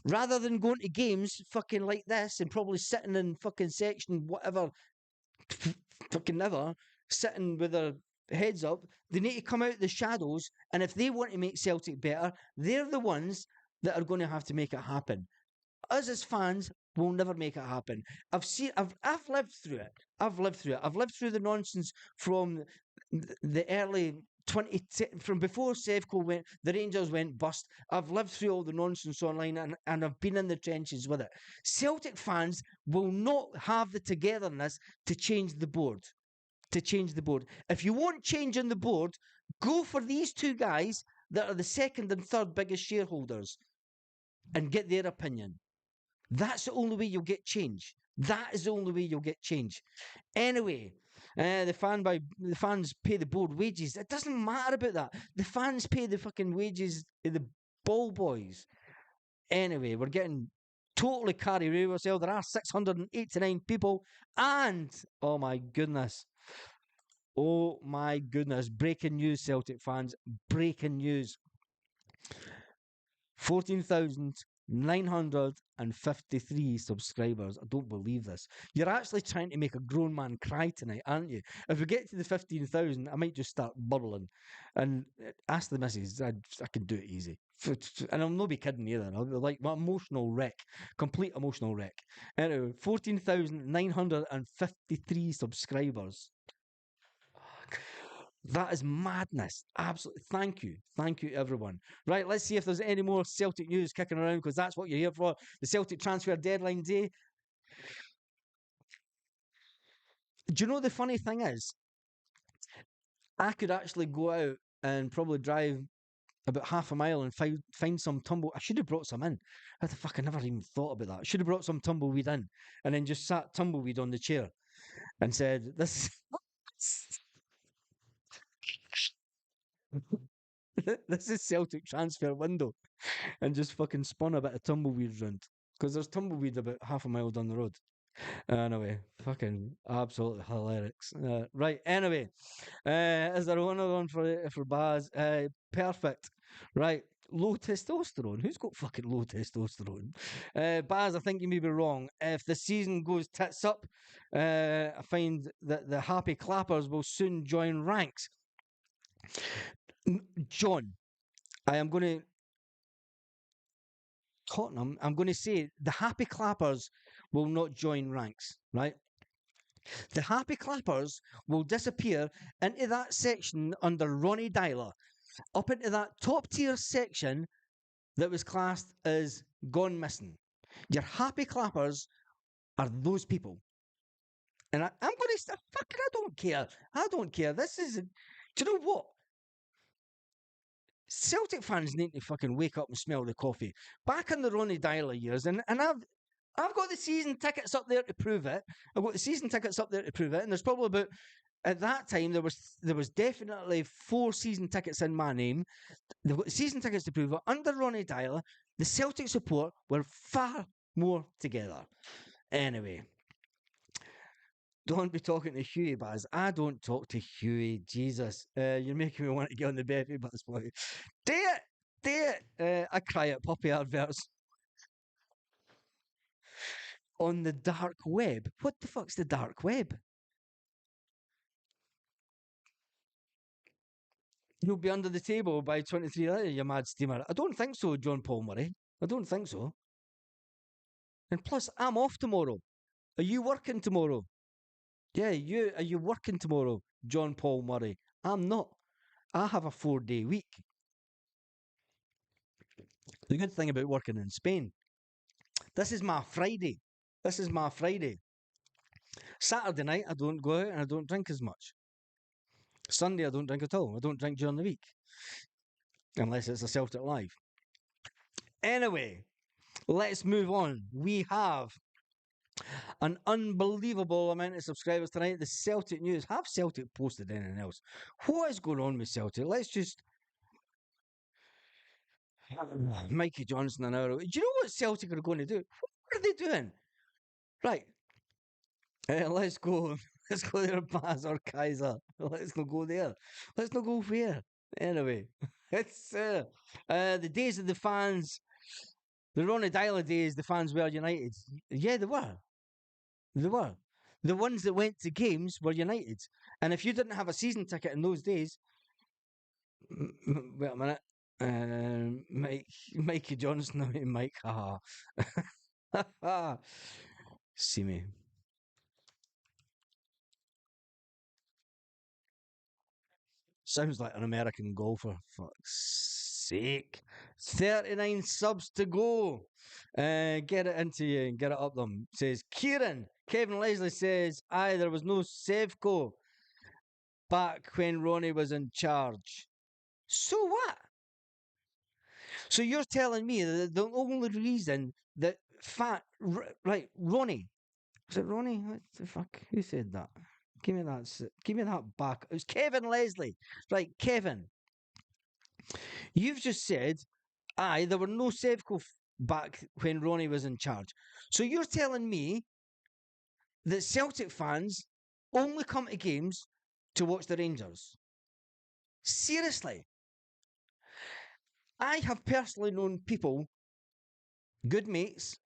rather than going to games fucking like this and probably sitting in fucking section whatever, fucking never sitting with their heads up. They need to come out of the shadows, and if they want to make Celtic better, they're the ones that are going to have to make it happen. Us as fans will never make it happen. I've lived through it. I've lived through it. I've lived through the nonsense from the early 20 from before Sevco went, the Rangers went bust. I've lived through all the nonsense online and I've been in the trenches with it. Celtic fans will not have the togetherness to change the board. To change the board. If you want change in the board, go for these 2 guys that are the second and third biggest shareholders and get their opinion. That's the only way you'll get change. That is the only way you'll get change. Anyway, the fans pay the board wages. It doesn't matter about that. The fans pay the fucking wages of the ball boys. Anyway, we're getting totally carried away with ourselves. There are 689 people, and oh my goodness. Oh my goodness. Breaking news, Celtic fans. Breaking news. 953 subscribers. I don't believe this. You're actually trying to make a grown man cry tonight, aren't you? If we get to the 15,000, I might just start bubbling and ask the missus. I can do it easy. And I'll not be kidding either. I'll be like my emotional wreck, complete emotional wreck. Anyway, 14,953 subscribers. That is madness. Absolutely. Thank you. Thank you, everyone. Right, let's see if there's any more Celtic news kicking around because that's what you're here for. The Celtic transfer deadline day. Do you know the funny thing is? I could actually go out and probably drive about half a mile and find some tumble. I should have brought some in. How the fuck? I never even thought about that. I should have brought some tumbleweed in and then just sat tumbleweed on the chair and said, "This, this is Celtic transfer window," and just fucking spun a bit of tumbleweed round because there's tumbleweed about half a mile down the road. Anyway, fucking absolutely hilarious. Right, anyway, is there another one for Baz? Perfect. Right, low testosterone. Who's got fucking low testosterone? Baz, I think you may be wrong. If the season goes tits up, I find that the happy clappers will soon join ranks. John, I am going to Tottenham. I'm going to say the happy clappers will not join ranks. Right. The happy clappers will disappear into that section under Ronnie Dyler, up into that top tier section that was classed as gone missing. Your happy clappers are those people. And I'm going to say, fucking, I don't care. I don't care. This is, do you know what? Celtic fans need to fucking wake up and smell the coffee. Back in the Ronnie Dyler years, and I've got the season tickets up there to prove it. I've got the season tickets up there to prove it, and there's probably about at that time there was definitely 4 season tickets in my name. They've got the season tickets to prove it. Under Ronnie Dyler, the Celtic support were far more together. Anyway, don't be talking to Huey, Baz. I don't talk to Huey. Jesus, you're making me want to get on the Beffy Baz boy. Do it, do it. I cry at puppy adverts on the dark web. What the fuck's the dark web? He'll be under the table by 23 later, you mad steamer. I don't think so, John Paul Murray. I don't think so. And plus, I'm off tomorrow. Are you working tomorrow? Yeah, are you working tomorrow, John Paul Murray? I'm not. I have a 4-day week. The good thing about working in Spain, this is my Friday. This is my Friday. Saturday night, I don't go out and I don't drink as much. Sunday, I don't drink at all. I don't drink during the week. Unless it's a Celtic Live. Anyway, let's move on. We have an unbelievable amount of subscribers tonight. The Celtic news. Have Celtic posted anything else? What is going on with Celtic? Let's just. Mikey Johnson and Arrow. Do you know what Celtic are going to do? What are they doing? Right. Let's go. Let's go there, Baz or Kaiser. Let's not go there. Let's not go where. Anyway, it's the days of the fans. The Ronnie Dyler days, the fans were united. Yeah, they were. They were. The ones that went to games were United. And if you didn't have a season ticket in those days, wait a minute. Mikey Johnson, I mean Mike, haha. See me. Sounds like an American golfer. Fuck's sake. 39 subs to go. Get it into you and get it up them. Says Kieran. Kevin Leslie says, aye, there was no Sevco back when Ronnie was in charge. So what? So you're telling me that the only reason that right, Ronnie, was it Ronnie? What the fuck? Who said that? Give me that. Give me that back. It was Kevin Leslie. Right, Kevin. You've just said, aye, there were no Sevco back when Ronnie was in charge. So you're telling me that Celtic fans only come to games to watch the Rangers? Seriously? I have personally known people good mates,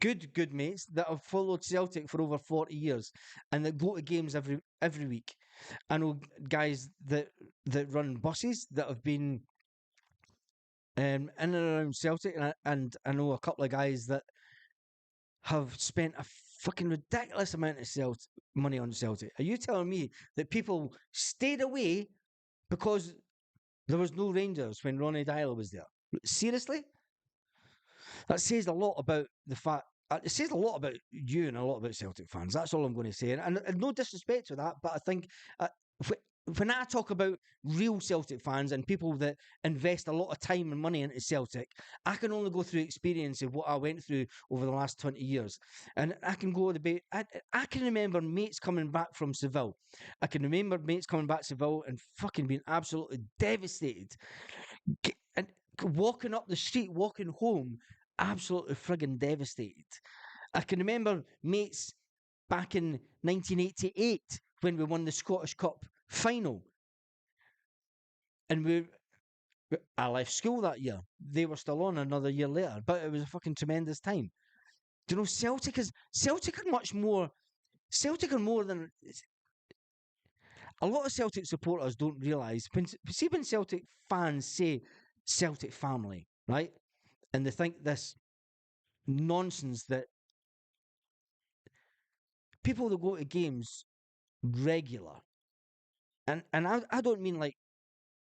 good mates that have followed Celtic for over 40 years and that go to games every week. I know guys that run buses that have been in and around Celtic, and I know a couple of guys that have spent a fucking ridiculous amount of money on Celtic. Are you telling me that people stayed away because there was no Rangers when Ronnie Dyler was there? Seriously? That says a lot about the fact. It says a lot about you and a lot about Celtic fans. That's all I'm going to say. And no disrespect to that, but I think uh, when I talk about real Celtic fans and people that invest a lot of time and money into Celtic, I can only go through experience of what I went through over the last 20 years. And I can go debate. I can remember mates coming back from Seville. I can remember mates coming back to Seville and fucking being absolutely devastated and walking up the street, walking home, absolutely friggin' devastated. I can remember mates back in 1988 when we won the Scottish Cup final, and I left school that year. They were still on another year later, but it was a fucking tremendous time. Do you know Celtic are much more. Celtic are more than a lot of Celtic supporters don't realise. See when Celtic fans say Celtic family, right? And they think this nonsense that people that go to games regular, and I don't mean like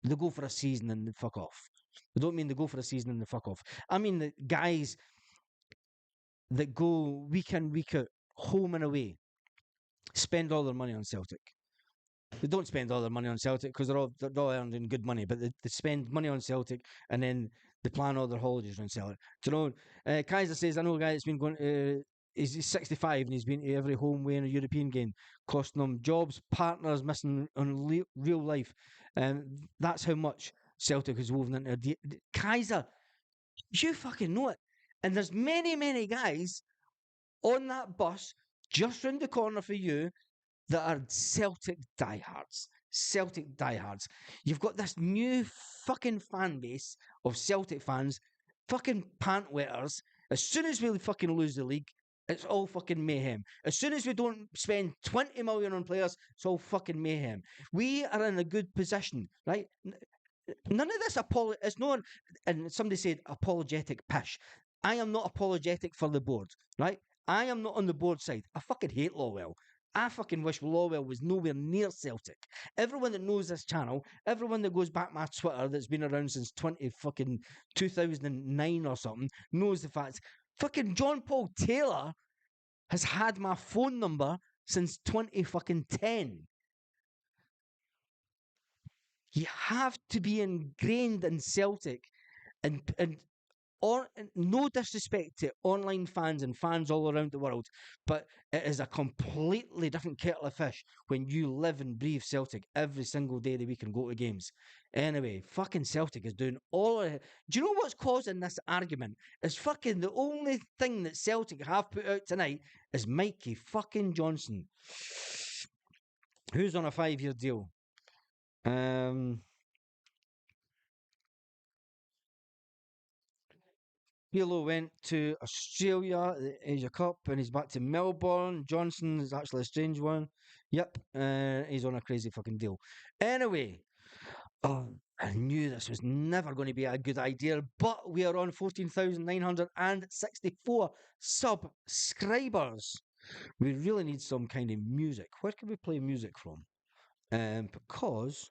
they go for a season and they fuck off. I don't mean they go for a season and they fuck off. I mean the guys that go week in, week out, home and away, spend all their money on Celtic. They don't spend all their money on Celtic because they're all earning good money, but they spend money on Celtic and then they plan all their holidays on Celtic. Do you know? Kaiser says I know a guy that's been going to. He's 65 and he's been to every home way in a European game, costing them jobs, partners, missing on real life, and that's how much Celtic is woven into. Kaiser, you fucking know it, and there's many guys on that bus just round the corner for you that are Celtic diehards. Celtic diehards. You've got this new fucking fan base of Celtic fans, fucking pant wetters. As soon as we fucking lose the league, it's all fucking mayhem. As soon as we don't spend 20 million on players, it's all fucking mayhem. We are in a good position, right? None of this it's not, and somebody said apologetic pish. I am not apologetic for the board, right? I am not on the board side. I fucking hate Lawwell. I fucking wish Lawwell was nowhere near Celtic. Everyone that knows this channel, everyone that goes back my Twitter that's been around since 20 fucking 2009 or something, knows the fact fucking John Paul Taylor has had my phone number since 20 fucking 10. You have to be ingrained in Celtic and or no disrespect to online fans and fans all around the world, but it is a completely different kettle of fish when you live and breathe Celtic every single day of the week and go to games. Anyway, fucking Celtic is doing all of it. Do you know what's causing this argument? Is fucking the only thing that Celtic have put out tonight is Mikey fucking Johnson, who's on a 5-year deal. Um, Hilo went to Australia at the Asia Cup and he's back to Melbourne. Johnson is actually a strange one. Yep, he's on a crazy fucking deal. Anyway, oh, I knew this was never going to be a good idea, but we are on 14,964 subscribers. We really need some kind of music. Where can we play music from? Because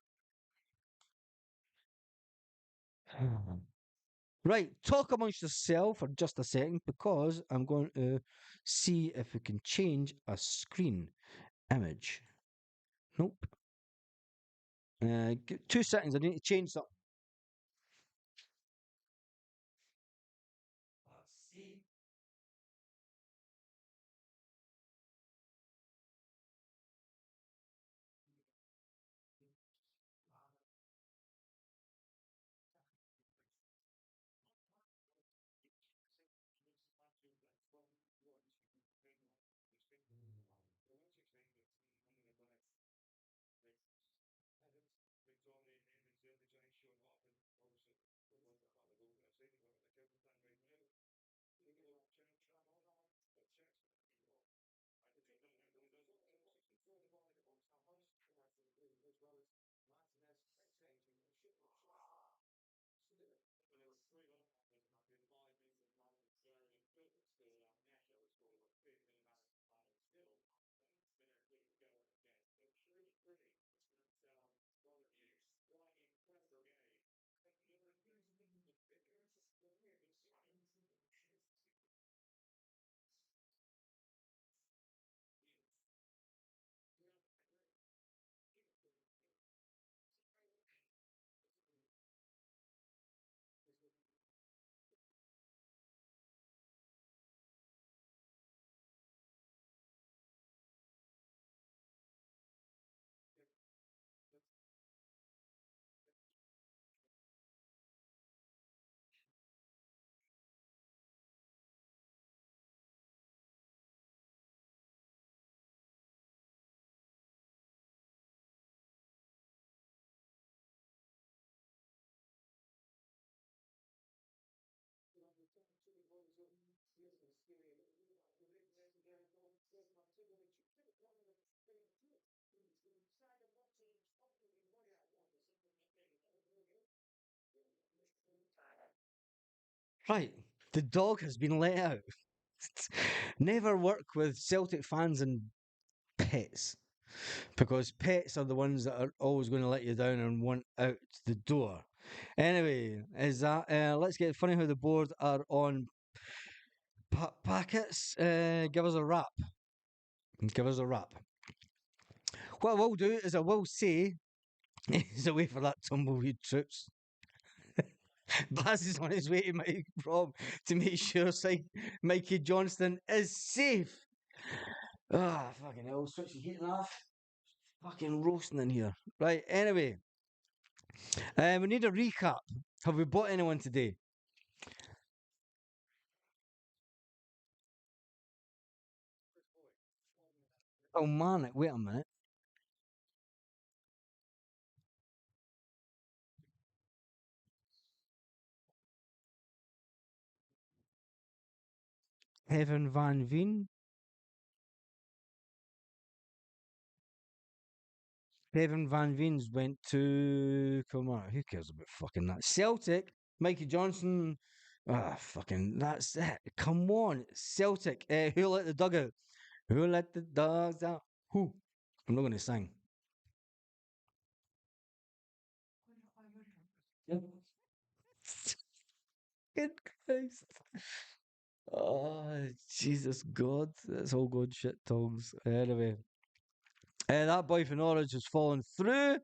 right, talk amongst yourself for just a second because I'm going to see if we can change a screen image. Nope. 2 seconds. I need to change something. Let's see. Right. The dog has been let out. Never work with Celtic fans and pets because pets are the ones that are always going to let you down and want out the door. Anyway, is that let's get funny how the board are on packets. Give us a wrap. Give us a wrap. What I will do is I will say he's away for that tumbleweed troops. Baz is on his way to Mike Rob to make sure Mikey Johnston is safe. Ah, fucking hell, switch the heating off. Fucking roasting in here. Right, anyway, we need a recap. Have we bought anyone today? Oh man, wait a minute. Evan Van Veen. Evan Van Veen's went to come on, who cares about fucking that? Celtic, Mikey Johnson. Ah, fucking that's it. Come on, Celtic. Who let the dog out? Who let the dogs out? Who? I'm not gonna sing. Good Christ. Oh, Jesus God. That's all good shit, Tongs. Anyway, that boy from Norwich has fallen through.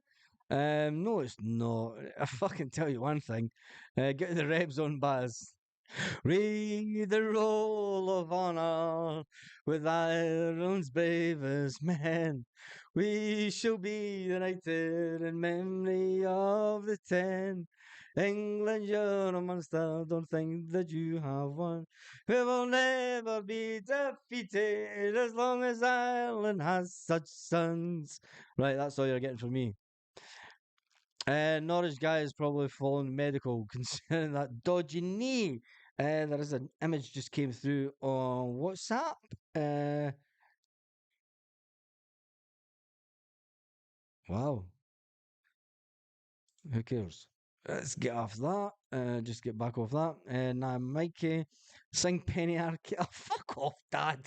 No, it's not. I fucking tell you one thing. Get the rebs on, Baz. Read the roll of honor with Ireland's bravest men. We shall be united in memory of the 10. England, you're a monster, don't think that you have won. We will never be defeated as long as Ireland has such sons. Right, that's all you're getting from me. Norwich guy is probably fallen medical concerning that dodgy knee. There is an image just came through on WhatsApp. Uh, wow, who cares? Let's get off that. Just get back off that. Now, Mikey, sing Penny Arcade. Oh, fuck off, Dad.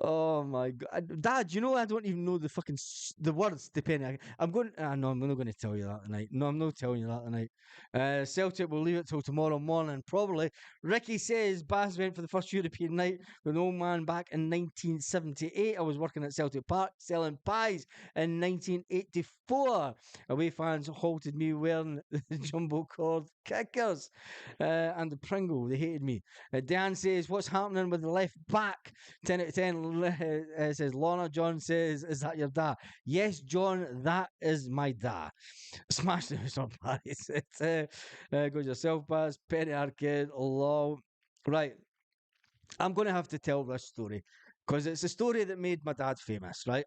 Oh my god, Dad! You know I don't even know the fucking the words. Depending, I'm going. No, I'm not going to tell you that tonight. No, I'm not telling you that tonight. Celtic will leave it till tomorrow morning, probably. Ricky says Baz went for the first European night with an old man back in 1978. I was working at Celtic Park selling pies in 1984. Away fans halted me wearing the jumbo cord kickers and the Pringle. They hated me. Dan says, "What's happening with the left back?" 10 out of 10 says Lorna. John says, "Is that your da?" Yes, John, that is my da. Smash the house on Paris. Go yourself, Baz. Penny Arcade, lol. Right, I'm going to have to tell this story because it's a story that made my dad famous, right?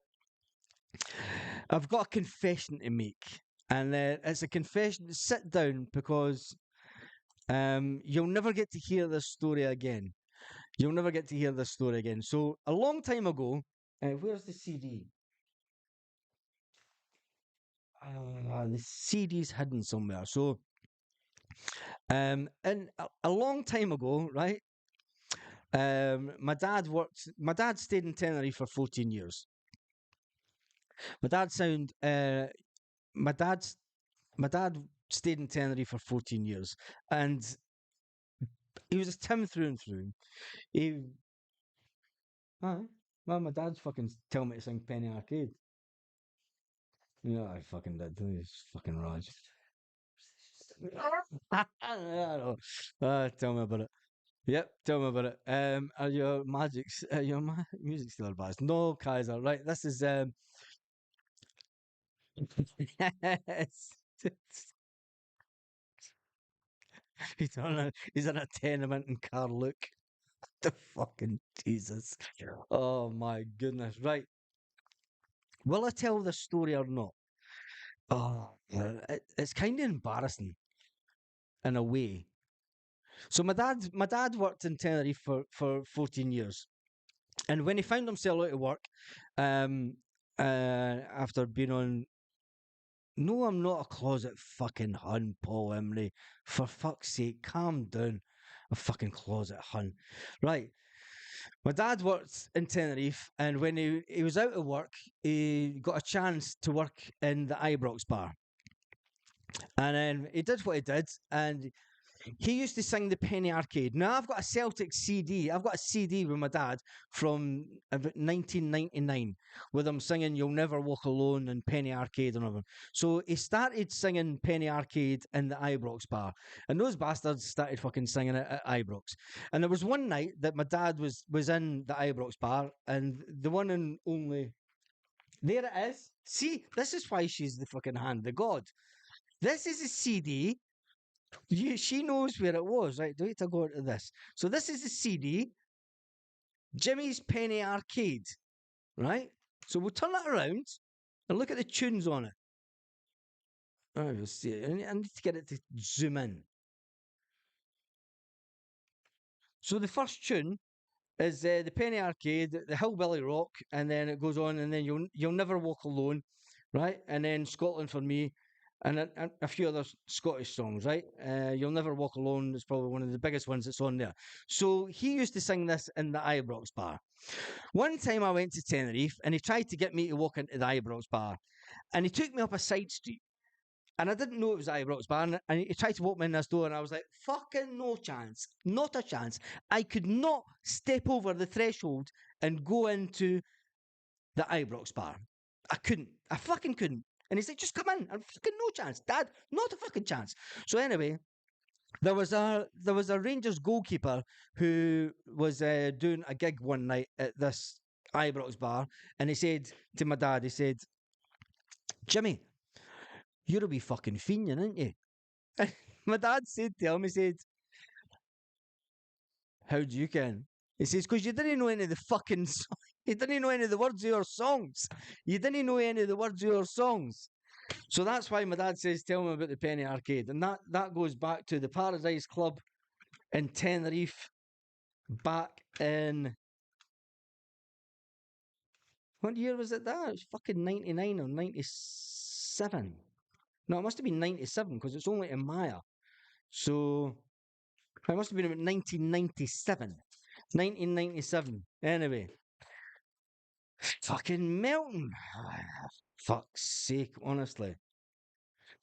I've got a confession to make. And it's a confession. Sit down because you'll never get to hear this story again. You'll never get to hear this story again. So, a long time ago, where's the CD? The CD's hidden somewhere. So, and a long time ago, right? My dad stayed in Tenerife for 14 years. My dad sound. My dad's. My dad stayed in Tenerife for 14 years, and he was a Tim through and through. He. Aye. Well, my dad's fucking tell me to sing Penny Arcade. Yeah, I fucking did. He's fucking Raj. I know. Tell me about it. Yep, tell me about it. Are your magics, your music still advised? No, Kaiser. Right, this is yes. He's on a tenement in Carluke. The fucking Jesus. Oh my goodness. Right. Will I tell this story or not? Oh, yeah, it's kind of embarrassing in a way. So my dad worked in Tenerife for 14 years, and when he found himself out of work, um, after being on, no, I'm not a closet fucking hun, Paul Emery. For fuck's sake, calm down, a fucking closet hun. Right, my dad worked in Tenerife, and when he was out of work, he got a chance to work in the Ibrox bar, and then he did what he did, and he used to sing the Penny Arcade. Now I've got a Celtic CD. I've got a CD with my dad from about 1999 with him singing "You'll Never Walk Alone" and Penny Arcade and everything. So he started singing Penny Arcade in the Ibrox bar, and those bastards started fucking singing it at Ibrox. And there was one night that my dad was in the Ibrox bar, and the one and only, there it is. See, this is why she's the fucking hand of God. This is a CD. She knows where it was, right? Wait to go into this. So this is the CD, Jimmy's Penny Arcade, right? So we'll turn that around and look at the tunes on it. Oh, you'll see it. I need to get it to zoom in. So the first tune is the Penny Arcade, the Hillbilly Rock, and then it goes on, and then you'll never walk alone, right? And then Scotland for me, and a few other Scottish songs, right? You'll never walk alone is probably one of the biggest ones that's on there. So he used to sing this in the Ibrox bar. One time I went to Tenerife, and he tried to get me to walk into the Ibrox bar, and he took me up a side street. And I didn't know it was Ibrox bar, and he tried to walk me in this door, and I was like, fucking no chance, not a chance. I could not step over the threshold and go into the Ibrox bar. I couldn't. I fucking couldn't. And he's like, just come in. And fucking no chance. Dad, not a fucking chance. So anyway, there was a Rangers goalkeeper who was doing a gig one night at this Ibrox bar, and he said to my dad, he said, Jimmy, you're a wee fucking fiend, aren't you? My dad said to him, he said, how do you ken? He says, because you didn't know any of the fucking you didn't know any of the words of your songs. You didn't know any of the words of your songs. So that's why my dad says, tell me about the Penny Arcade. And that goes back to the Paradise Club in Tenerife back in, what year was it that? It was fucking 99 or 97. No, it must have been 97 because it's only in Maya. So it must have been about 1997. 1997. Anyway, fucking melting. Fuck's sake, honestly.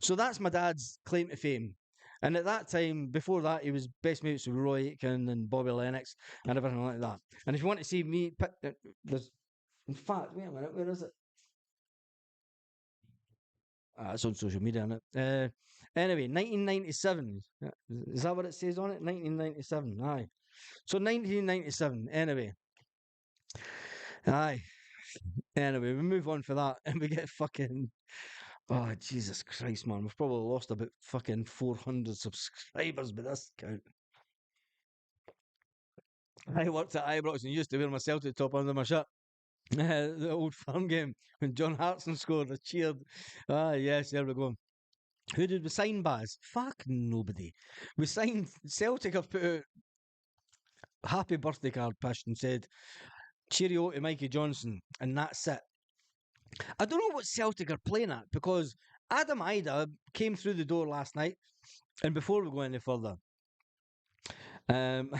So that's my dad's claim to fame. And at that time, before that, he was best mates with Roy Aitken and Bobby Lennox and everything like that. And if you want to see me, there's, in fact, wait a minute, where is it? It's on social media, isn't it? Anyway, 1997. Is that what it says on it? 1997. Aye. So 1997. Anyway. Aye. Anyway, we move on for that and we get fucking. Oh, Jesus Christ, man. We've probably lost about fucking 400 subscribers by this count. I worked at Ibrox and used to wear my Celtic top under my shirt. The old firm game when John Hartson scored, I cheered. Ah, yes, there we go. Who did we sign, Baz? Fuck nobody. We signed Celtic. Have put out happy birthday card pushed and said cheerio to Mikey Johnson, and that's it. I don't know what Celtic are playing at because Adam Ida came through the door last night, and before we go any further, um,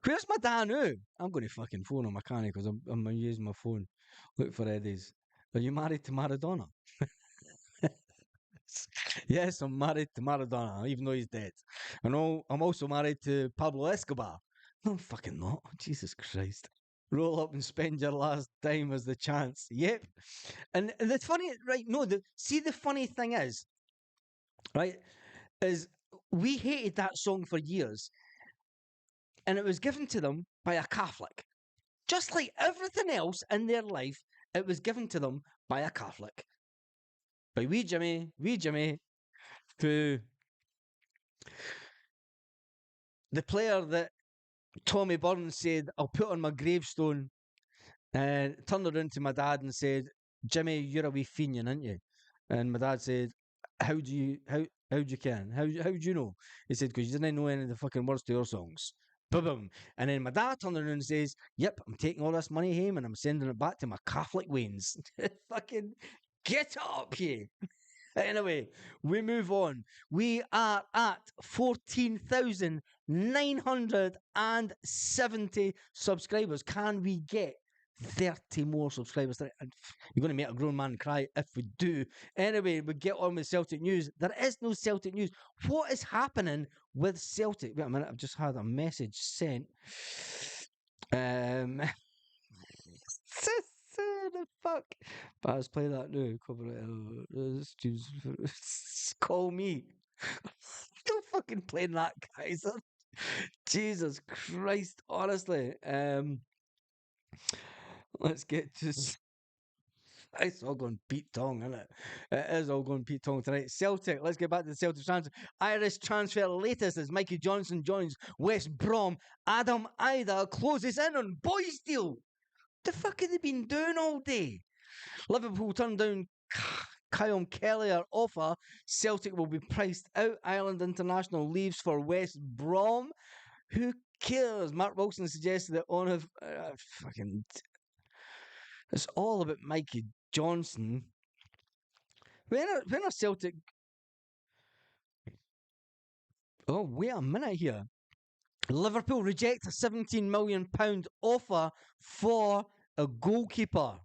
where's my dad now? I'm going to fucking phone him. I can't because I'm using my phone. Look for Eddie's. Are you married to Maradona? Yes, I'm married to Maradona, even though he's dead. I know I'm also married to Pablo Escobar. No, I'm fucking not. Jesus Christ. Roll up and spend your last dime as the chance. Yep. And the funny, right? No, see, the funny thing is, right, is we hated that song for years, and it was given to them by a Catholic. Just like everything else in their life, it was given to them by a Catholic. By wee Jimmy, to the player that Tommy Burns said, I'll put on my gravestone, and turned around to my dad and said, Jimmy, you're a wee fiend, aren't you? And my dad said, how do you can? How do you know? He said, because you didn't know any of the fucking words to your songs. Boom, boom. And then my dad turned around and says, yep, I'm taking all this money home and I'm sending it back to my Catholic wains. Fucking get up, you. Anyway, we move on. We are at 14,970 subscribers. Can we get 30 more subscribers? You're going to make a grown man cry if we do. Anyway, we get on with Celtic news. There is no Celtic news. What is happening with Celtic? Wait a minute, I've just had a message sent. Um, the fuck? But let's play that now. Call me. Don't fucking play that, guys. Jesus Christ, honestly. Let's get to. It's all going Pete Tong, isn't it? It is all going Pete Tong tonight. Celtic, let's get back to the Celtic transfer. Irish transfer latest as Mikey Johnson joins West Brom. Adam Ida closes in on Boysdale. The fuck have they been doing all day? Liverpool turned down Kyle Kelleher offer. Celtic will be priced out. Ireland international leaves for West Brom. Who cares? Mark Wilson suggested that on of fucking. It's all about Mikey Johnson. When are Celtic? Oh, wait a minute here. Liverpool reject a £17 million offer for a goalkeeper.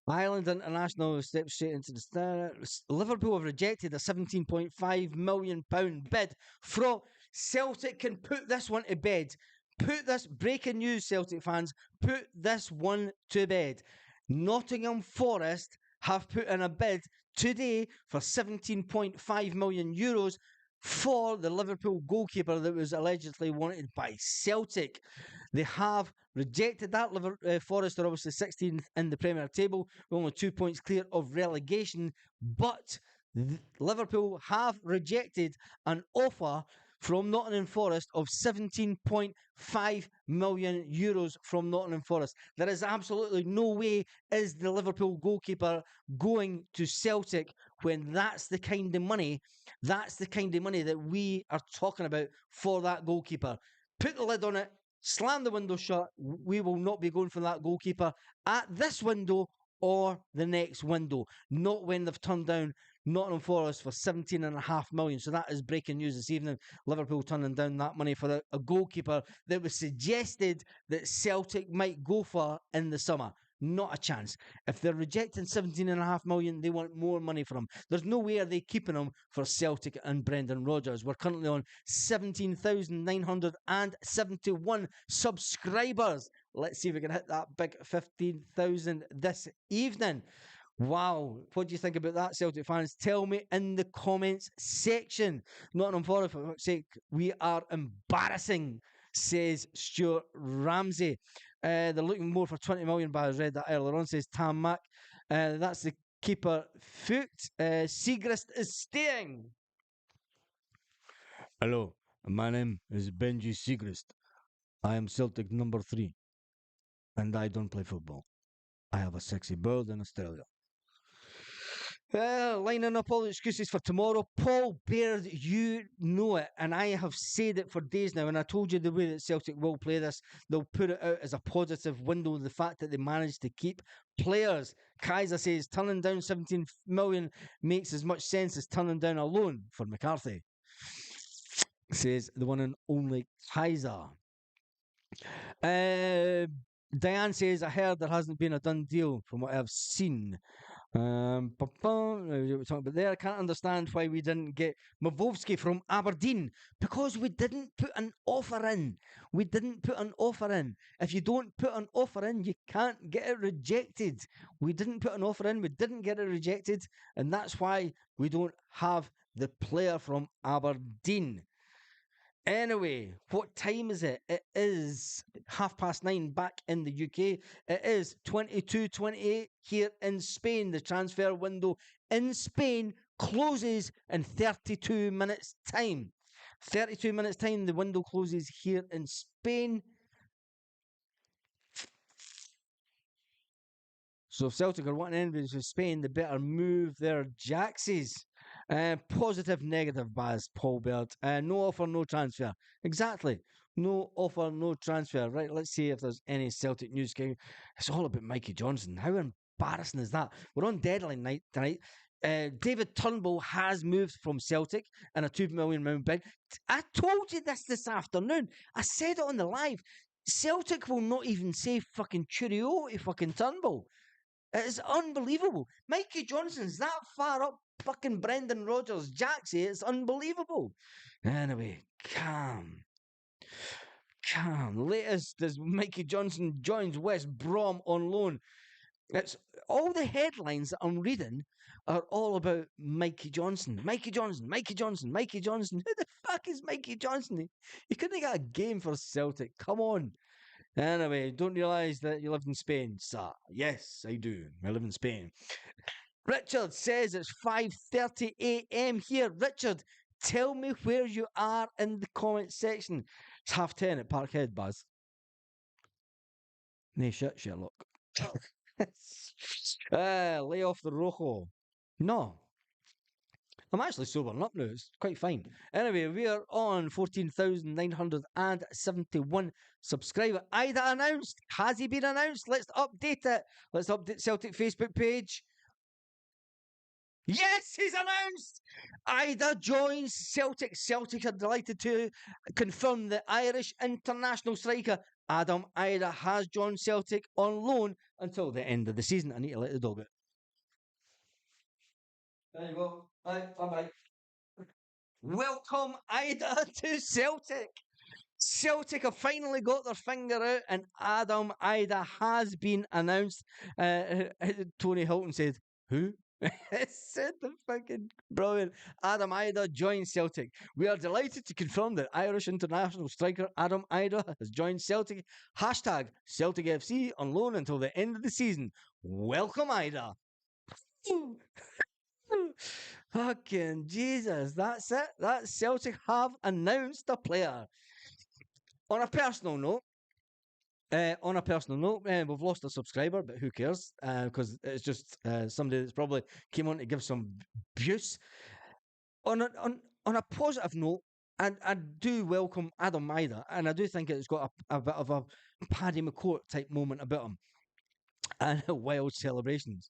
Ireland International steps straight into the start. Liverpool have rejected a £17.5 million bid from Celtic. Can put this one to bed. Put this breaking news, Celtic fans. Put this one to bed. Nottingham Forest have put in a bid today for €17.5 million for the Liverpool goalkeeper that was allegedly wanted by Celtic. They have rejected that. Forest are obviously 16th in the Premier table, only 2 points clear of relegation. But Liverpool have rejected an offer from Nottingham Forest of €17.5 million from Nottingham Forest. There is absolutely no way is the Liverpool goalkeeper going to Celtic when that's the kind of money that we are talking about for that goalkeeper. Put the lid on it. Slam the window shut. We will not be going for that goalkeeper at this window or the next window. Not when they've turned down Nottingham Forest for £17.5 million. So that is breaking news this evening. Liverpool turning down that money for a goalkeeper that was suggested that Celtic might go for in the summer. Not a chance. If they're rejecting £17.5 million, they want more money for him. There's no way are they keeping him for Celtic and Brendan Rodgers. We're currently on 17,971 subscribers. Let's see if we can hit that big 15,000 this evening. Wow, what do you think about that, Celtic fans? Tell me in the comments section. Nottingham Forest, for fuck's sake, we are embarrassing, says Stuart Ramsey. They're looking more for 20 million, but I read that earlier on, says Tam Mack. That's the keeper, Fucht. Segrist is staying. Hello, my name is Benji Segrist. I am Celtic number 3, and I don't play football. I have a sexy bird in Australia. Lining up all the excuses for tomorrow. Paul Baird, you know it, and I have said it for days now, and I told you the way that Celtic will play this, they'll put it out as a positive window, the fact that they managed to keep players. Kaiser says turning down 17 million makes as much sense as turning down a loan for McCarthy. Says the one and only Kaiser. Diane says, I heard there hasn't been a done deal from what I've seen. We're talking about there. I can't understand why we didn't get Mavovsky from Aberdeen because we didn't put an offer in. We didn't put an offer in. If you don't put an offer in, you can't get it rejected. We didn't put an offer in. We didn't get it rejected, and that's why we don't have the player from Aberdeen. Anyway, what time is it? It is 9:30 back in the UK. It is 22:28 here in Spain. The transfer window in Spain closes in 32 minutes' time. 32 minutes' time, the window closes here in Spain. So if Celtic are wanting enemies with Spain, they better move their jackses. Positive, negative, Baz, Paul Bird. No offer, no transfer. Exactly. No offer, no transfer. Right, let's see if there's any Celtic news going. It's all about Mikey Johnson. How embarrassing is that? We're on deadline night tonight. David Turnbull has moved from Celtic in a £2 million bid. I told you this afternoon. I said it on the live. Celtic will not even say fucking cheerio to fucking Turnbull. It is unbelievable. Mikey Johnson's that far up fucking Brendan Rodgers' Jacksy. It's unbelievable. Anyway, calm. Calm. Latest as Mikey Johnson joins West Brom on loan. It's all the headlines that I'm reading are all about Mikey Johnson. Mikey Johnson, Mikey Johnson, Mikey Johnson. Who the fuck is Mikey Johnson? He couldn't get a game for Celtic. Come on. Anyway, don't realise that you lived in Spain, sir. Yes, I do. I live in Spain. Richard says it's 5:30 a.m. here. Richard, tell me where you are in the comment section. It's 10:30 at Parkhead, Buzz. Nay, shit, Sherlock. Lay off the rojo. No. I'm actually sobering up now. It's quite fine. Anyway, we are on 14,971 subscriber. Ida announced. Has he been announced? Let's update it. Let's update Celtic Facebook page. Yes, he's announced. Ida joins Celtic. Celtic are delighted to confirm the Irish international striker Adam Ida has joined Celtic on loan until the end of the season. I need to let the dog out. There you go. Bye bye. Welcome Ida to Celtic. Celtic have finally got their finger out, and Adam Ida has been announced. Tony Hilton said, "Who?" Said the fucking brilliant. Adam Ida joins Celtic. We are delighted to confirm that Irish international striker Adam Ida has joined Celtic. Hashtag Celtic FC on loan until the end of the season. Welcome Ida. Fucking Jesus, that's it. That Celtic have announced a player. On a personal note, we've lost a subscriber, but who cares? Because it's just somebody that's probably came on to give some abuse. On a positive note, I do welcome Adam Maida, and I do think it's got a bit of a Paddy McCourt type moment about him, and wild celebrations.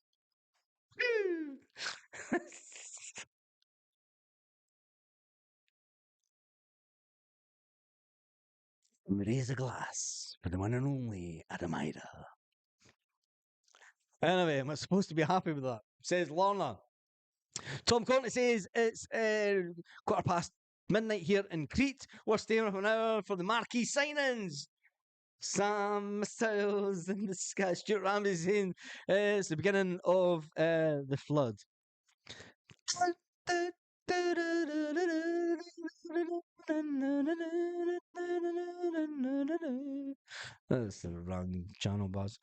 Raise a glass for the one and only Adam Maida. Anyway, am I supposed to be happy with that? Says Lorna. Tom Conley says it's midnight here in Crete. We're staying up an hour for the marquee signings. Sam Missiles in the sky. Stuart Ramsey saying it's the beginning of the flood. That's the wrong channel, Buzz.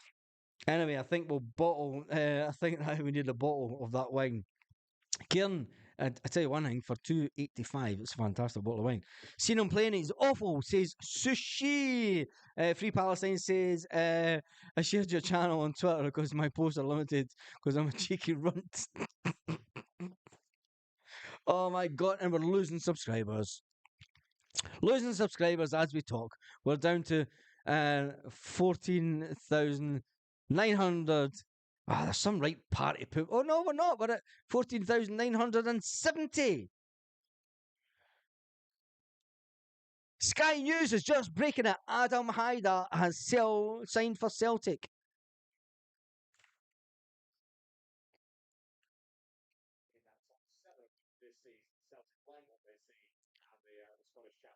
Anyway, I think we'll bottle. I think that we need a bottle of that wine. Kieran, I tell you one thing, for $2.85, it's a fantastic bottle of wine. Seen him playing, he's awful, says sushi. Free Palestine says, I shared your channel on Twitter because my posts are limited because I'm a cheeky runt. Oh my God, and we're losing subscribers. Losing subscribers as we talk. We're down to 14,900. Ah, there's some right party poop. Oh no, we're not. We're at 14,970. Sky News is just breaking it. Adam Haida has signed for Celtic.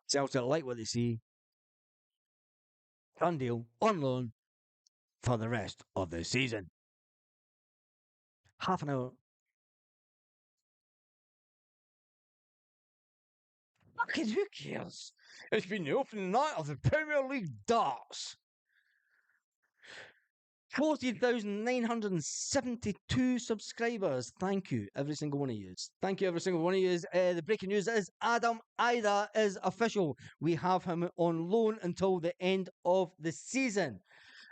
Celtic like what they see. Done deal. On loan for the rest of the season. Half an hour. Fucking who cares? It's been the opening night of the Premier League darts. 14,972 subscribers. Thank you, every single one of you. Thank you, every single one of you. The breaking news is Adam Ida is official. We have him on loan until the end of the season.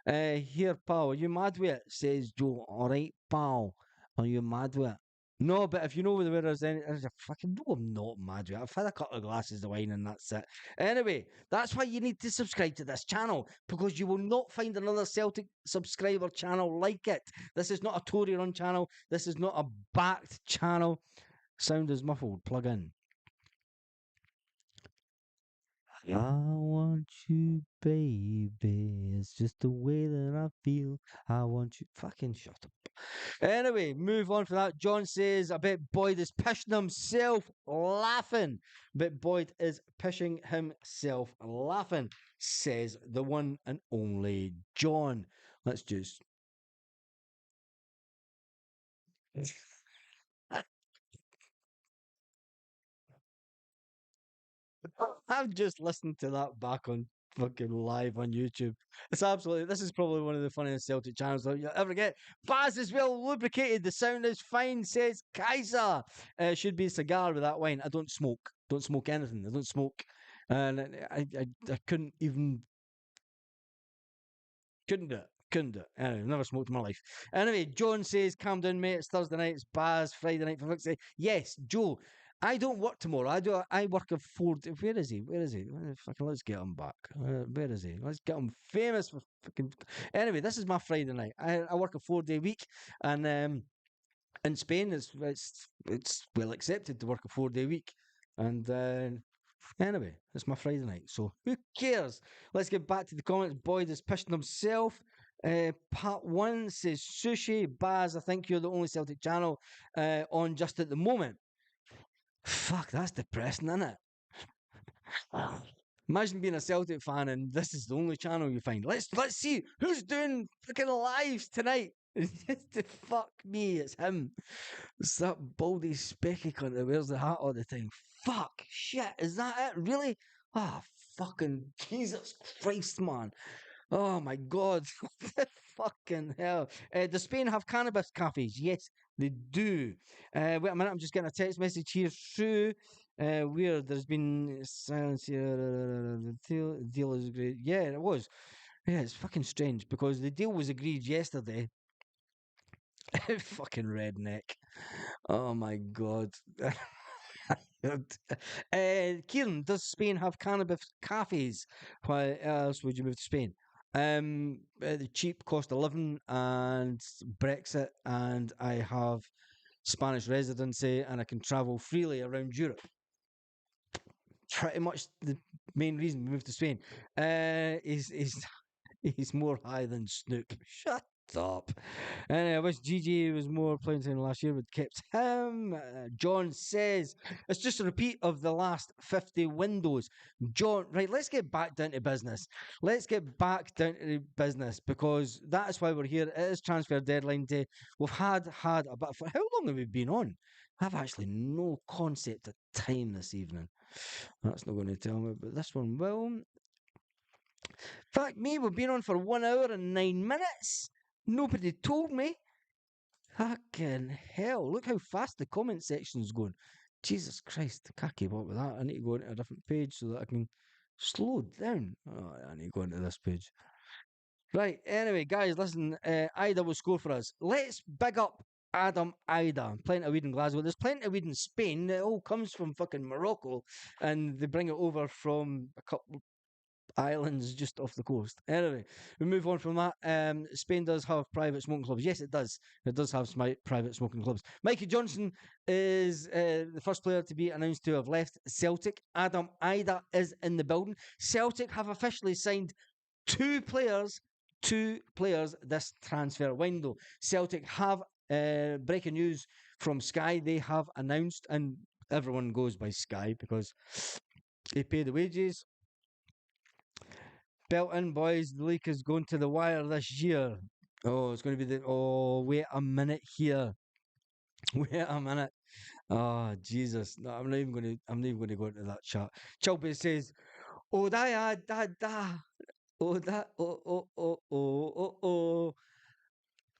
Here, pal, are you mad with it? Says Joe. All right, pal, are you mad with it? No, but if you know where there's any, there's a fucking no, I'm not mad with it. I've had a couple of glasses of wine and that's it. Anyway, that's why you need to subscribe to this channel because you will not find another Celtic subscriber channel like it. This is not a Tory run channel. This is not a backed channel. Sound is muffled. Plug in. I want you, baby. It's just the way that I feel. I want you. Fucking shut up. Anyway, move on from that. John says, I bet Boyd is pissing himself laughing. But Boyd is pissing himself laughing, says the one and only John. Let's just. I've just listened to that back on fucking live on YouTube. It's absolutely, this is probably one of the funniest Celtic channels that you'll ever get. Baz is well lubricated. The sound is fine, says Kaiser. Should be a cigar with that wine. I don't smoke. Don't smoke anything. I don't smoke. And I couldn't even couldn't do it. Couldn't do it. Anyway, never smoked in my life. Anyway, John says, calm down, mate. It's Thursday night. It's Baz. Friday night for fuck's sake. Yes, Joe. I don't work tomorrow. I work a four. Where is he? Where is he? Fucking let's get him back. Where is he? Let's get him famous for fucking. Anyway, this is my Friday night. I work a 4 day week, and in Spain it's well accepted to work a 4 day week, and anyway, it's my Friday night, so who cares? Let's get back to the comments. Boyd is pushing himself. Part one says sushi. Baz, I think you're the only Celtic channel on just at the moment. Fuck, that's depressing, isn't it? Imagine being a Celtic fan and this is the only channel you find. Let's see who's doing freaking lives tonight. Fuck me, it's him. It's that baldy specky cunt that wears the hat all the time. Fuck, shit, is that it? Really? Ah, fucking Jesus Christ, man. Oh my God. Fucking hell. Does Spain have cannabis cafes? Yes, they do. Wait a minute, I'm just getting a text message here through where there's been silence here. The deal is great. Yeah, it was. Yeah, it's fucking strange because the deal was agreed yesterday. Fucking redneck. Oh my God. Kieran, does Spain have cannabis cafes? Why else would you move to Spain? The cheap cost of living and Brexit, and I have Spanish residency, and I can travel freely around Europe. Pretty much the main reason we moved to Spain. Is he's more high than Snoop. Shut up. And I wish Gigi was more playing time last year, but kept him. John says it's just a repeat of the last 50 windows. John, right, let's get back down to business. Let's get back down to business because that is why we're here. It is transfer deadline day. We've had a bit of fun. How long have we been on? I have actually no concept of time this evening. That's not going to tell me, but this one will. Fuck me, we've been on for 1 hour and 9 minutes. Nobody told me. Fucking hell, look how fast the comment section's going. Jesus Christ, I can't keep up with that. I need to go into a different page so that I can slow down. Oh, I need to go into this page. Right, anyway, guys, listen, Ida will score for us. Let's big up Adam Ida. Plenty of weed in Glasgow. There's plenty of weed in Spain. It all comes from fucking Morocco, and they bring it over from a couple islands just off the coast. Anyway, we move on from that. Spain does have private smoking clubs. Yes, it does. It does have private smoking clubs. Mikey Johnson is the first player to be announced to have left Celtic. Adam Ida is in the building. Celtic have officially signed two players. Two players this transfer window. Celtic have breaking news from Sky. They have announced, and everyone goes by Sky because they pay the wages. Belt in, boys. The league is going to the wire this year. Oh, it's going to be the. Oh, wait a minute here. Wait a minute. Oh, Jesus. No, I'm not even going to. I'm not even going to go into that chat. Chilby says, "Oh, da. Oh, da. Oh.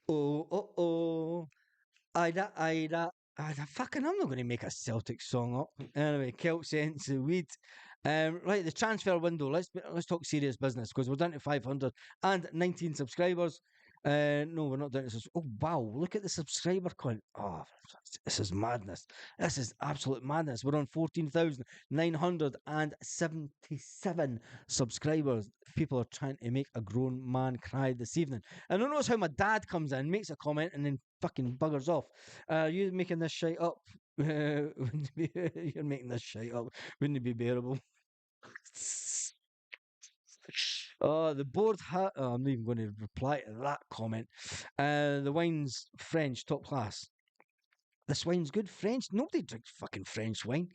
Oh. Ida. Fucking, I'm not going to make a Celtic song up. Anyway, Celt Sense, weed. Right, the transfer window. Let's talk serious business because we're down to 519 subscribers. No, we're not down to. Oh wow! Look at the subscriber count. Oh, this is madness. This is absolute madness. We're on 14,977 subscribers. People are trying to make a grown man cry this evening. And notice how my dad comes in, makes a comment, and then fucking buggers off. You making this shit up? You're making this shit up. Wouldn't it be bearable? Oh, the board oh, I'm not even going to reply to that comment. The wine's French, top class. This wine's good French. Nobody drinks fucking French wine.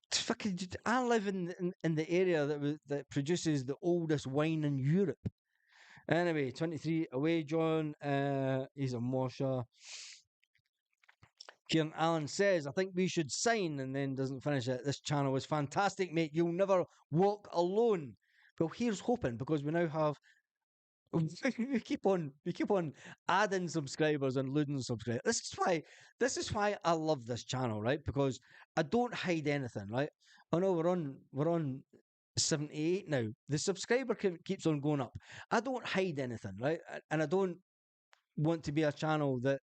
It's fucking. I live in the area that produces the oldest wine in Europe. Anyway, 23 away, John. He's a Mosher. Kieran Allen says, I think we should sign, and then doesn't finish it. This channel is fantastic, mate. You'll never walk alone. Well, here's hoping because we now have we keep on adding subscribers and losing subscribers. This is why I love this channel, right? Because I don't hide anything, right? I know we're on 78 now. The subscriber keeps on going up. I don't hide anything, right? And I don't want to be a channel that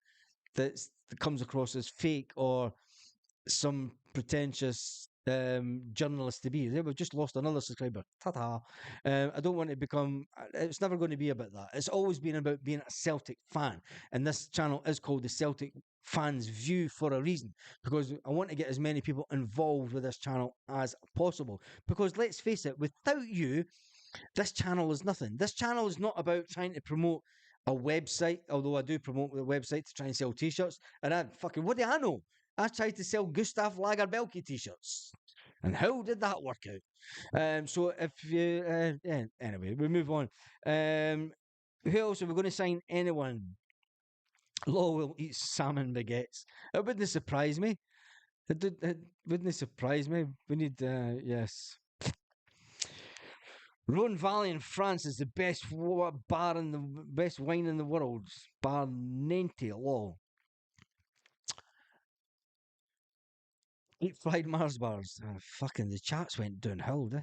comes across as fake or some pretentious journalist to be. Yeah, we've just lost another subscriber. Ta-ta. I don't want to become. It's never going to be about that. It's always been about being a Celtic fan, and this channel is called the Celtic Fans View for a reason. Because I want to get as many people involved with this channel as possible. Because let's face it, without you, this channel is nothing. This channel is not about trying to promote a website, although I do promote the website to try and sell t-shirts. And I fucking, what do I know? I tried to sell Gustav Lagerbelke t-shirts. And how did that work out? So if you, yeah, anyway, we move on. Who else are we going to sign? Anyone? Law will eat salmon baguettes. It wouldn't surprise me. It wouldn't surprise me. We need, yes. Rhone Valley in France is the best bar in the best wine in the world. Bar Nente Law. Eat fried Mars bars. Fucking the chats went downhill, eh?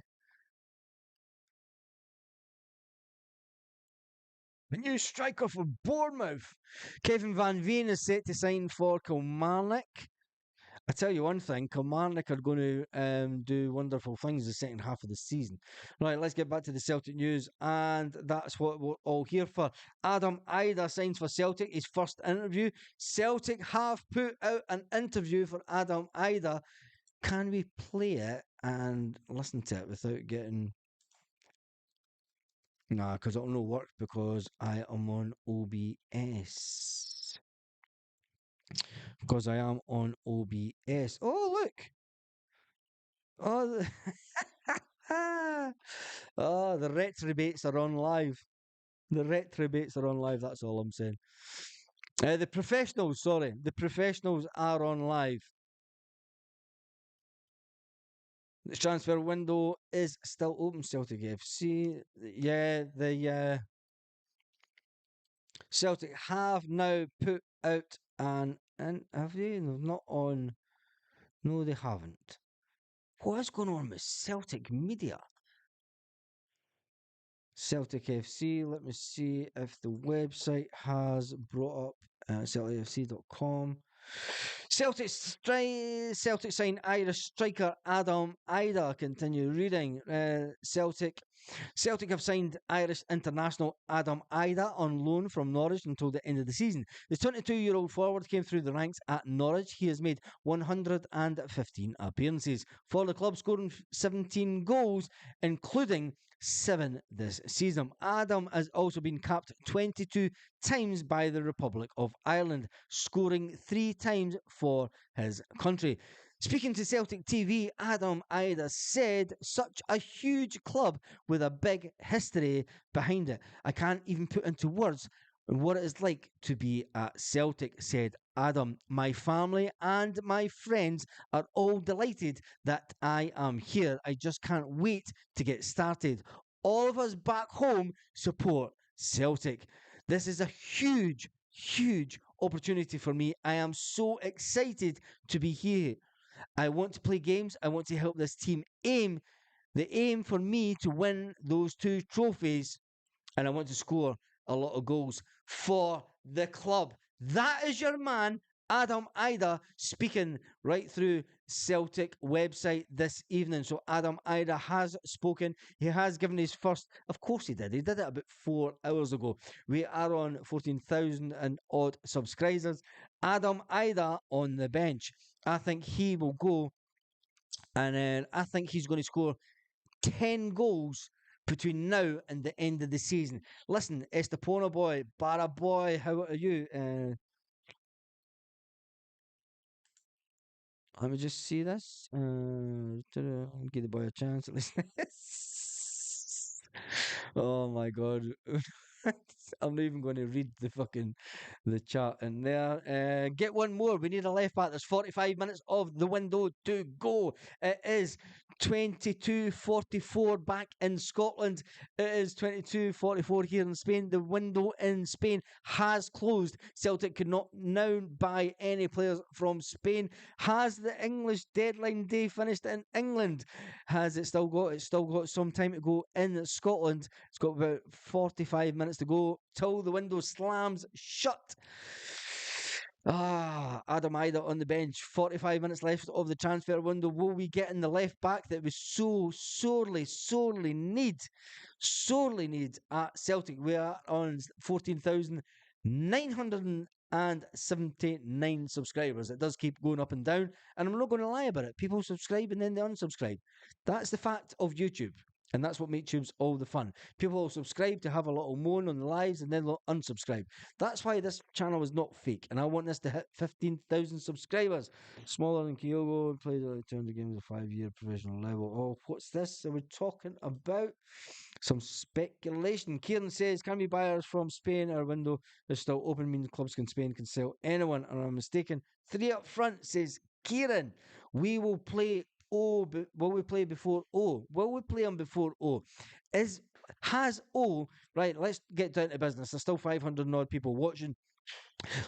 The new striker for Bournemouth. Kevin Van Veen is set to sign for Kilmarnock. I tell you one thing, Kilmarnock are going to do wonderful things the second half of the season. Right, let's get back to the Celtic news, and that's what we're all here for. Adam Ida signs for Celtic, his first interview. Celtic have put out an interview for Adam Ida. Can we play it and listen to it without getting... Nah, because it'll not work because I am on OBS. Because I am on OBS. Oh, look! Oh, oh, the retrobates are on live. The retrobates are on live. That's all I'm saying. The professionals, sorry, the professionals are on live. The transfer window is still open. Celtic FC, yeah, the Celtic have now put out an. And have they? No, not on. No, they haven't. What is going on with Celtic media? Celtic FC. Let me see if the website has brought up CelticFC.com. Celtic sign Irish striker Adam Ida. Continue reading. Celtic have signed Irish international Adam Ida on loan from Norwich until the end of the season. The 22-year-old forward came through the ranks at Norwich. He has made 115 appearances for the club, scoring 17 goals, including 7 this season. Adam has also been capped 22 times by the Republic of Ireland, scoring 3 times for his country. Speaking to Celtic TV, Adam Ida said, such a huge club with a big history behind it. I can't even put into words what it is like to be at Celtic, said Adam. My family and my friends are all delighted that I am here. I just can't wait to get started. All of us back home support Celtic. This is a huge, huge opportunity for me. I am so excited to be here. I want to play games. I want to help this team aim The aim for me to win those two trophies, and I want to score a lot of goals for the club. That is your man, Adam Ida, speaking right through Celtic website this evening. So Adam Ida has spoken. He has given his first. Of course he did. He did it about 4 hours ago. We are on 14,000 and odd subscribers. Adam Ida on the bench. I think he will go, and I think he's going to score 10 goals between now and the end of the season. Listen, Estepona boy, Barra boy, how are you? Let me just see this. Give the boy a chance at least. Oh my god. I'm not even going to read the chat in there. Get one more. We need a left back. There's 45 minutes of the window to go. It is 22:44 back in Scotland. It is 22:44 here in Spain. The window in Spain has closed. Celtic could not now buy any players from Spain. Has the English deadline day finished in England? Has it still got? It's still got some time to go in Scotland. It's got about 45 minutes to go till the window slams shut. Adam Ida on the bench. 45 minutes left of the transfer window. Will we get in the left back that we so sorely need? Sorely need at Celtic. We are on 14,979 subscribers. It does keep going up and down. And I'm not going to lie about it. People subscribe and then they unsubscribe. That's the fact of YouTube. And that's what makes YouTube's all the fun. People will subscribe to have a little moan on the lives and then they'll unsubscribe. That's why this channel is not fake. And I want this to hit 15,000 subscribers. Smaller than Kyogo, played like 200 games at 5-year professional level. Oh, what's this? Are we talking about? Some speculation. Kieran says, can we buyers from Spain? Our window is still open, means clubs in Spain can sell anyone. Or I'm mistaken. 3 up front, says Kieran. We will play O, will we play before O? Will we play him before O? Has O, right, let's get down to business. There's still 500 and odd people watching.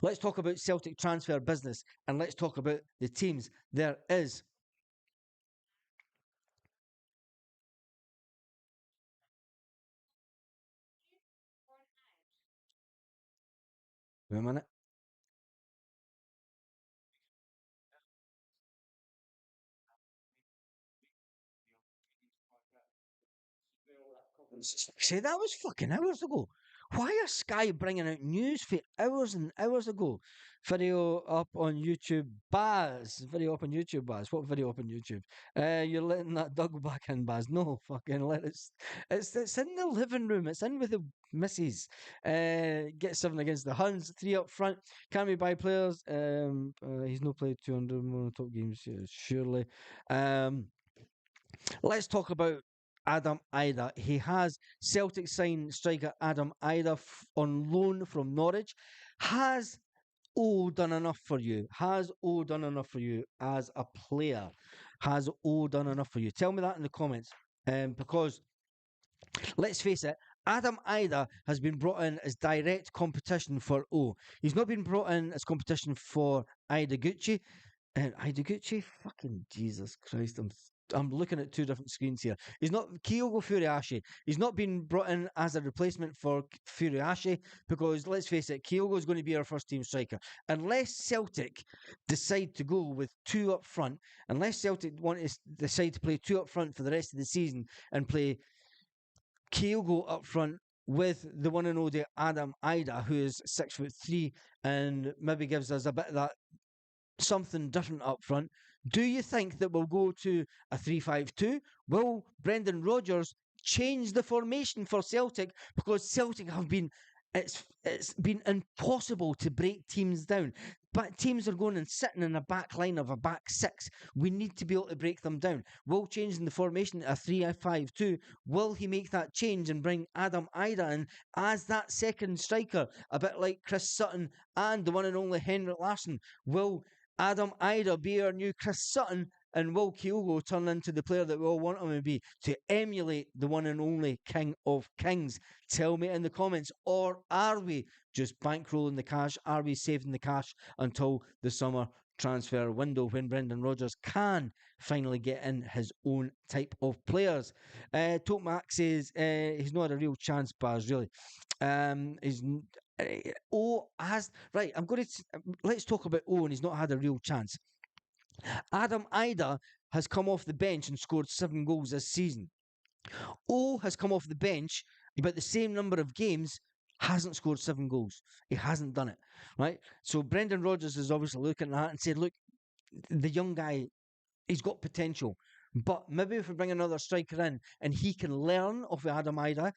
Let's talk about Celtic transfer business and let's talk about the teams there is. Wait a minute. Say that was fucking hours ago. Why are Sky bringing out news for hours and hours ago? Video up on YouTube, Baz. Video up on YouTube, Baz. What video up on YouTube? You're letting that dog back in, Baz. No, fucking let it. It's in the living room. It's in with the missus. Get 7 against the Huns. 3 up front. Can we buy players? He's not played 200 more top games, surely. Let's talk about Adam Ida. He has Celtic signed striker Adam Ida on loan from Norwich. Has O done enough for you? Has O done enough for you as a player? Has O done enough for you? Tell me that in the comments. Because let's face it, Adam Ida has been brought in as direct competition for O. He's not been brought in as competition for Ida Gucci. And Ideguchi, fucking Jesus Christ, I'm looking at two different screens here. He's not Kyogo Furiashi. He's not been brought in as a replacement for Furiashi because let's face it, Kyogo is going to be our first team striker. Unless Celtic decide to go with 2 up front, unless Celtic want to decide to play 2 up front for the rest of the season and play Kyogo up front with the one and only Adam Ida, who is 6'3" and maybe gives us a bit of that something different up front. Do you think that we'll go to a 3-5-2? Will Brendan Rodgers change the formation for Celtic? Because Celtic have been it's been impossible to break teams down. But teams are going and sitting in a back line of a back six. We need to be able to break them down. Will changing the formation to a 3-5-2, will he make that change and bring Adam Ida in as that second striker, a bit like Chris Sutton and the one and only Henrik Larsson? Will Adam Ida be our new Chris Sutton and will Kyogo turn into the player that we all want him to be, to emulate the one and only King of Kings? Tell me in the comments. Or are we just bankrolling the cash? Are we saving the cash until the summer transfer window when Brendan Rodgers can finally get in his own type of players? Tokmak says he's not a real chance, Baz, really. He's Oh, has right. I'm going to let's talk about Owen. He's not had a real chance. Adam Ida has come off the bench and scored 7 goals this season. O has come off the bench about the same number of games, hasn't scored 7 goals. He hasn't done it, right? So Brendan Rodgers is obviously looking at that and said, look, the young guy, he's got potential. But maybe if we bring another striker in and he can learn off of Adam Ida,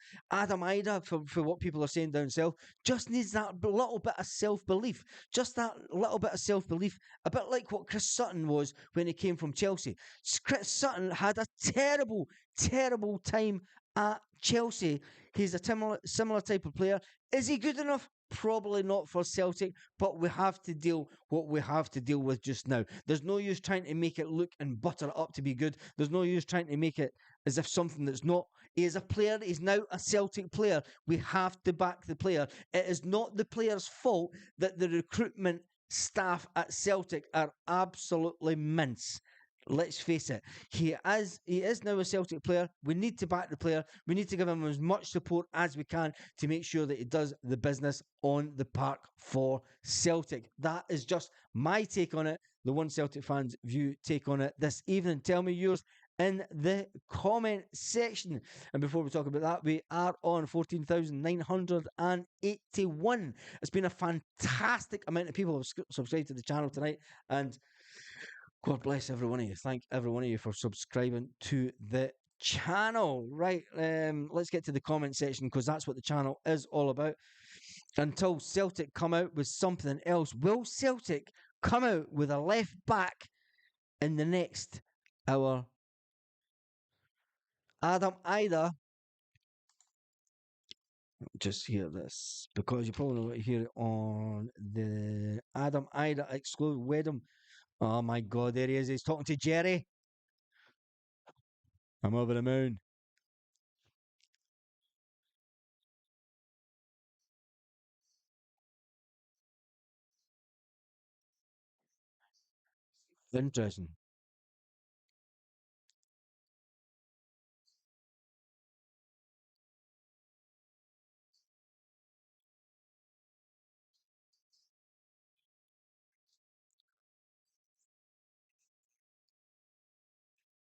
for what people are saying down south, just needs that little bit of self belief. Just that little bit of self belief. A bit like what Chris Sutton was when he came from Chelsea. Chris Sutton had a terrible, terrible time at Chelsea. He's a similar type of player. Is he good enough? Probably not for Celtic, but we have to deal what we have to deal with just now. There's no use trying to make it look and butter it up to be good. There's no use trying to make it as if something that's not. He is a player. He's now a Celtic player. We have to back the player. It is not the player's fault that the recruitment staff at Celtic are absolutely mince. Let's face it. He is now a Celtic player. We need to back the player. We need to give him as much support as we can to make sure that he does the business on the park for Celtic. That is just my take on it. The One Celtic Fans View take on it this evening. Tell me yours in the comment section. And before we talk about that, we are on 14,981. It's been a fantastic amount of people who have subscribed to the channel tonight, and God bless every one of you. Thank every one of you for subscribing to the channel. Right, let's get to the comment section because that's what the channel is all about. Until Celtic come out with something else, will Celtic come out with a left back in the next hour? Adam Ida, just hear this because you probably want to hear it on the Adam Ida exclusive wedding. Oh my God, there he is. He's talking to Jerry. I'm over the moon. Interesting.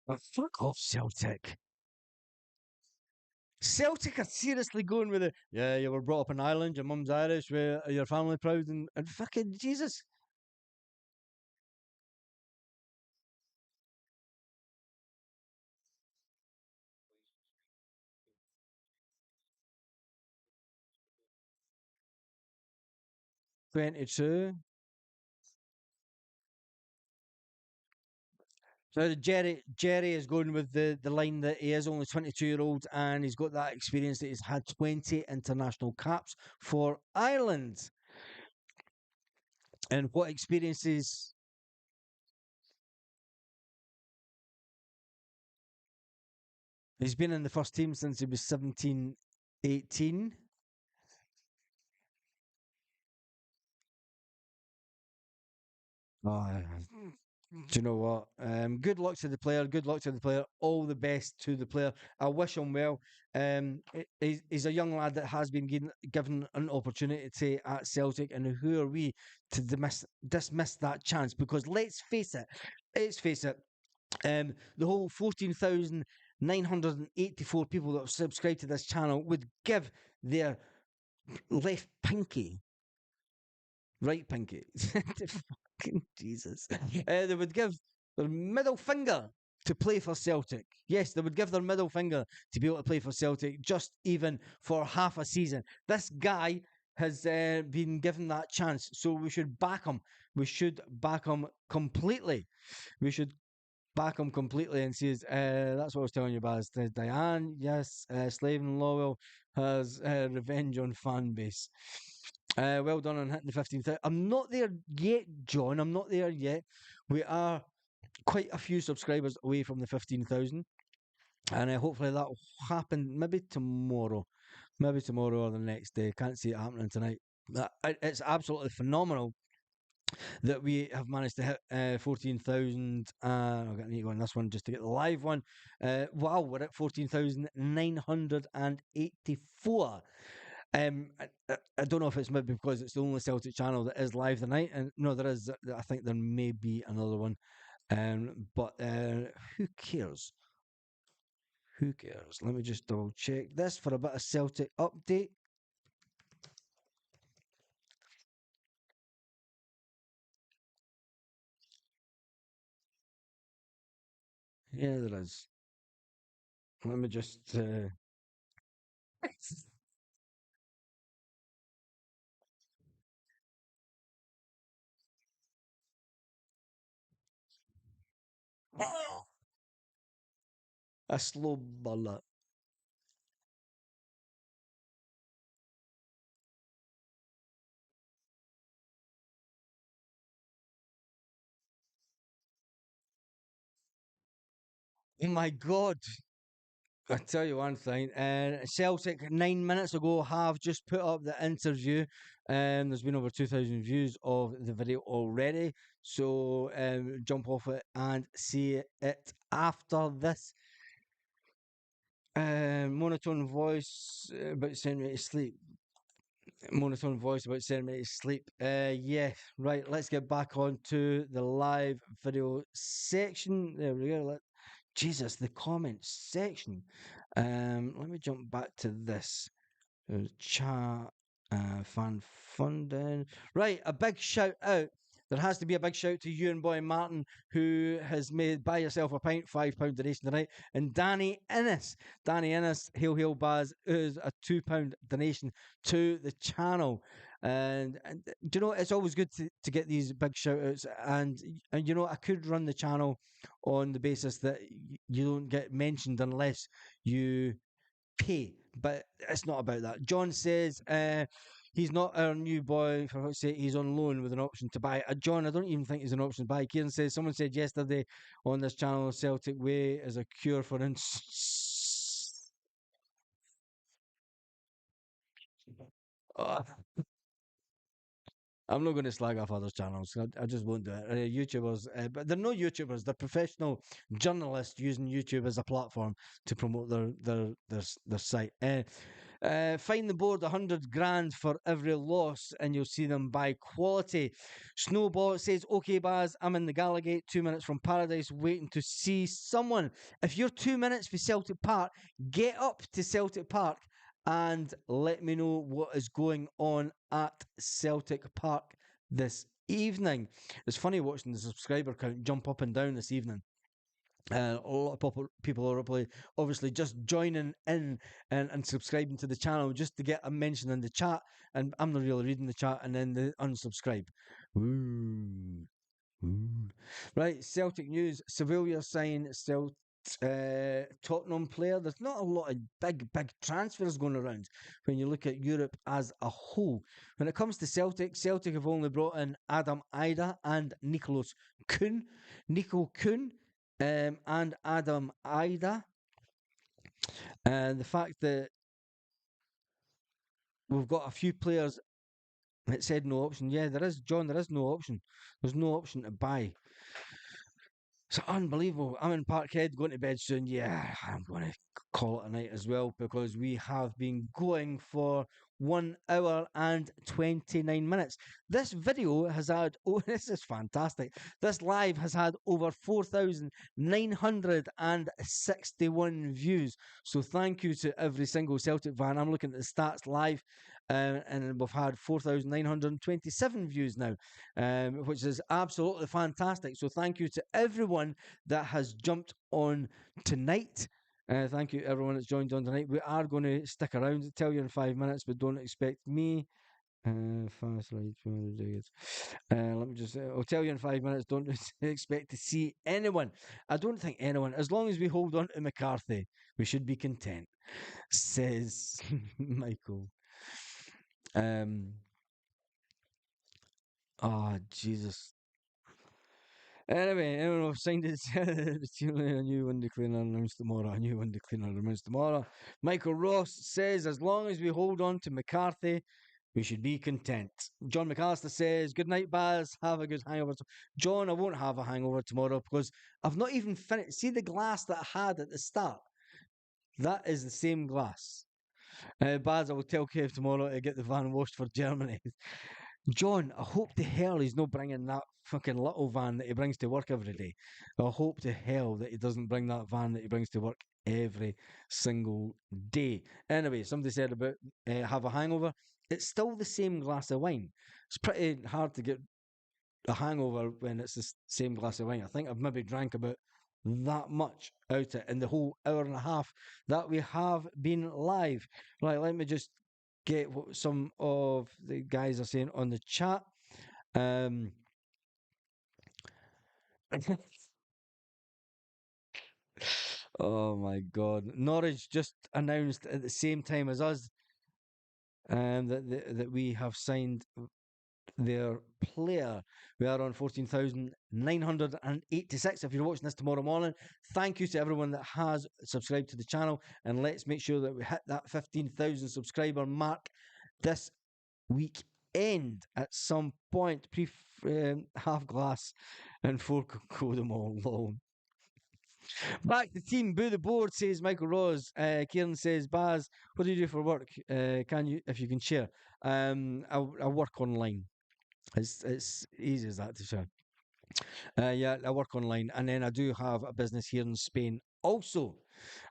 Oh, fuck off, Celtic. Celtic are seriously going with it. Yeah, you were brought up in Ireland, your mum's Irish, where your family proud, and fucking Jesus. 22. So Jerry is going with the line that he is only 22-year old and he's got that experience that he's had 20 international caps for Ireland. And what experiences he's been in the first team since he was 17, 18. Oh, do you know what? Good luck to the player. Good luck to the player. All the best to the player. I wish him well. He's a young lad that has been given an opportunity at Celtic, and who are we to dismiss that chance? Because let's face it. The whole 14,984 people that have subscribed to this channel would give their left pinky, right pinky. Fucking Jesus. They would give their middle finger to play for Celtic. Yes, they would give their middle finger to be able to play for Celtic, just even for half a season. This guy has been given that chance, so we should back him. We should back him completely. We should back him completely and says, that's what I was telling you about. Diane, yes, Slaven Lowell has revenge on fan base. Well done on hitting the 15th. I'm not there yet, John. I'm not there yet. We are quite a few subscribers away from the 15,000, and hopefully that will happen maybe tomorrow. Maybe tomorrow or the next day. Can't see it happening tonight. It's absolutely phenomenal that we have managed to hit 14,000. I need to go on this one just to get the live one. Wow, we're at 14,984. I don't know if it's maybe because it's the only Celtic channel that is live tonight. And no, there is. I think there may be another one. But who cares? Who cares? Let me just double check this for a bit of Celtic update. Yeah, there is. Let me just. A slow bullet. Oh my God. I tell you one thing, Celtic 9 minutes ago have just put up the interview, and there's been over 2,000 views of the video already. So jump off it and see it after this. Monotone voice about sending me to sleep. Monotone voice about sending me to sleep. Yeah, right. Let's get back on to the live video section. There we go. Jesus, the comments section. Let me jump back to this. Chat, fan funding. Right, a big shout out. There has to be a big shout to you and Boy Martin, who has made Buy Yourself a Pint, £5 donation tonight. And Danny Innes. Danny Innes, Hail Baz, is a £2 donation to the channel. Do you know, it's always good to get these big shout outs. And you know, I could run the channel on the basis that you don't get mentioned unless you pay, but it's not about that. John says he's not our new boy, for fuck's sake, he's on loan with an option to buy. John, I don't even think he's an option to buy. Kieran says someone said yesterday on this channel Celtic Way is a cure for Oh, I'm not going to slag off others' channels. I just won't do it. YouTubers, but they're no YouTubers. They're professional journalists using YouTube as a platform to promote their site. Fine the board 100 grand for every loss, and you'll see them buy quality. Snowball says, "Okay, Baz, I'm in the Gallagate, 2 minutes from Paradise, waiting to see someone. If you're 2 minutes for Celtic Park, get up to Celtic Park." And let me know what is going on at Celtic Park this evening. It's funny watching the subscriber count jump up and down this evening. A lot of people are probably obviously just joining in and subscribing to the channel just to get a mention in the chat. And I'm not really reading the chat and then the unsubscribe. Ooh. Ooh. Right, Celtic news. Sevilla sign Tottenham player. There's not a lot of big transfers going around when you look at Europe as a whole. When it comes to Celtic, Celtic have only brought in Adam Ida and Nicholas Kuhn. Nico Kuhn and Adam Ida. And the fact that we've got a few players that said no option. Yeah, there is, John, there is no option. There's no option to buy. It's unbelievable. I'm in Parkhead going to bed soon. Yeah, I'm going to call it a night as well because we have been going for 1 hour and 29 minutes. This video has had, oh, this is fantastic. This live has had over 4,961 views. So thank you to every single Celtic fan. I'm looking at the stats live. And we've had 4,927 views now, which is absolutely fantastic. So thank you to everyone that has jumped on tonight. Thank you everyone that's joined on tonight. We are going to stick around, tell you in 5 minutes, but don't expect me. Fast right, let me just. I'll tell you in 5 minutes. Don't expect to see anyone. I don't think anyone. As long as we hold on to McCarthy, we should be content. Says Michael. Oh Jesus. Anyway, everyone have signed it. A new window cleaner announced tomorrow. A new window cleaner announced tomorrow. Michael Ross says, as long as we hold on to McCarthy, we should be content. John McAllister says, good night, Baz. Have a good hangover. John, I won't have a hangover tomorrow because I've not even finished. See the glass that I had at the start? That is the same glass. Baz, I will tell Kev tomorrow to get the van washed for Germany. John, I hope to hell he's not bringing that fucking little van that he brings to work every day. I hope to hell that he doesn't bring that van that he brings to work every single day. Anyway, somebody said about have a hangover. It's still the same glass of wine. It's pretty hard to get a hangover when it's the same glass of wine. I think I've maybe drank about that much out it in the whole hour and a half that we have been live. Right, let me just get what some of the guys are saying on the chat. Um, oh my God. Norwich just announced at the same time as us that we have signed their player. We are on 14,986. If you're watching this tomorrow morning, thank you to everyone that has subscribed to the channel. And let's make sure that we hit that 15,000 subscriber mark this weekend at some point. Half glass and four cocoa them all long. Back to team, boo the board, says Michael Rose. Kieran says, Baz, what do you do for work? Can you, if you can share? I work online. It's easy as that to share. Yeah, I work online, and then I do have a business here in Spain. Also,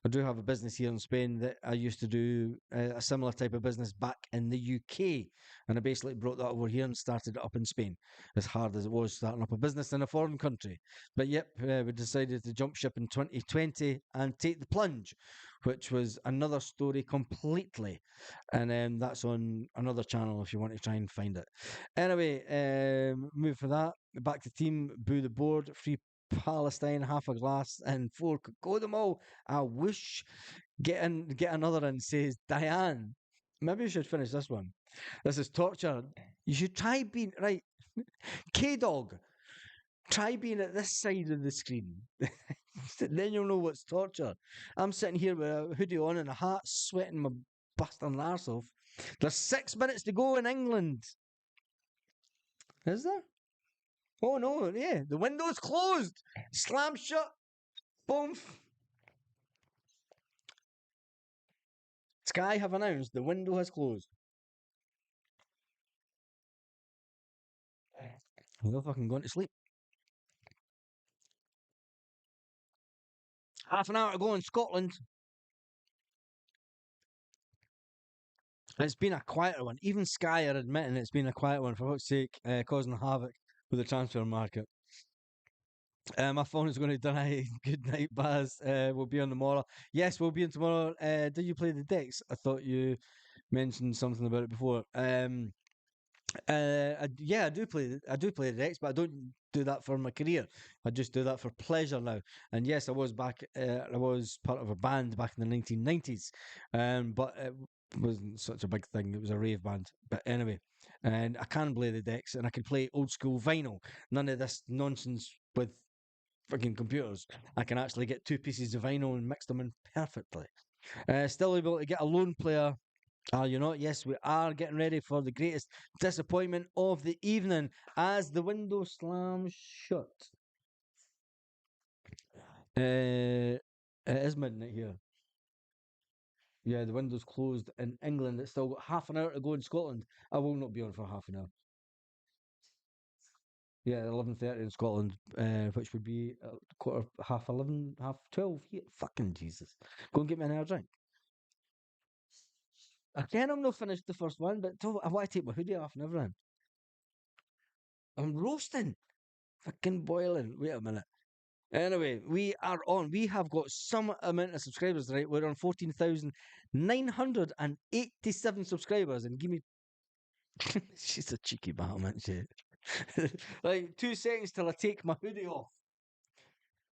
I do have a business here in Spain that I used to do a similar type of business back in the UK, and I basically brought that over here and started it up in Spain. As hard as it was starting up a business in a foreign country, but yep, we decided to jump ship in 2020 and take the plunge, which was another story completely, and that's on another channel if you want to try and find it. Anyway, move for that. Back to team, boo the board, free Palestine, half a glass, and four go them all. I wish get another in, says Diane. Maybe you should finish this one. This is torture. You should try being right. K Dog. Try being at this side of the screen. Then you'll know what's torture. I'm sitting here with a hoodie on and a hat, sweating my bastard arse off. There's 6 minutes to go in England. Is there? Oh no, yeah. The window's closed. Slam shut. Boom. Sky have announced the window has closed. They're fucking going to sleep. Half an hour to go in Scotland. It's been a quieter one. Even Sky are admitting it's been a quiet one, for fuck's sake, causing havoc with the transfer market. My phone is going to die. Good night, Baz. We'll be on tomorrow. Yes, we'll be on tomorrow. Did you play the decks? I thought you mentioned something about it before. Yeah, I do play the decks, but I don't do that for my career. I just do that for pleasure now. And yes, I was back. I was part of a band back in the 1990s, but it wasn't such a big thing. It was a rave band. But anyway, and I can play the decks, and I can play old school vinyl. None of this nonsense with fucking computers. I can actually get two pieces of vinyl and mix them in perfectly. Still able to get a lone player. Are you not? Yes, we are getting ready for the greatest disappointment of the evening as the window slams shut. It is midnight here. Yeah, the window's closed in England. It's still got half an hour to go in Scotland. I will not be on for half an hour. Yeah, 11:30 in Scotland, which would be quarter, half 11, half 12 here. Fucking Jesus. Go and get me another drink. Again, I'm not finished the first one, but I want to take my hoodie off and everything. I'm roasting. Fucking boiling. Wait a minute. Anyway, we are on. We have got some amount of subscribers, right? We're on 14,987 subscribers. And give me. She's a cheeky bottom, isn't she? Like 2 seconds till I take my hoodie off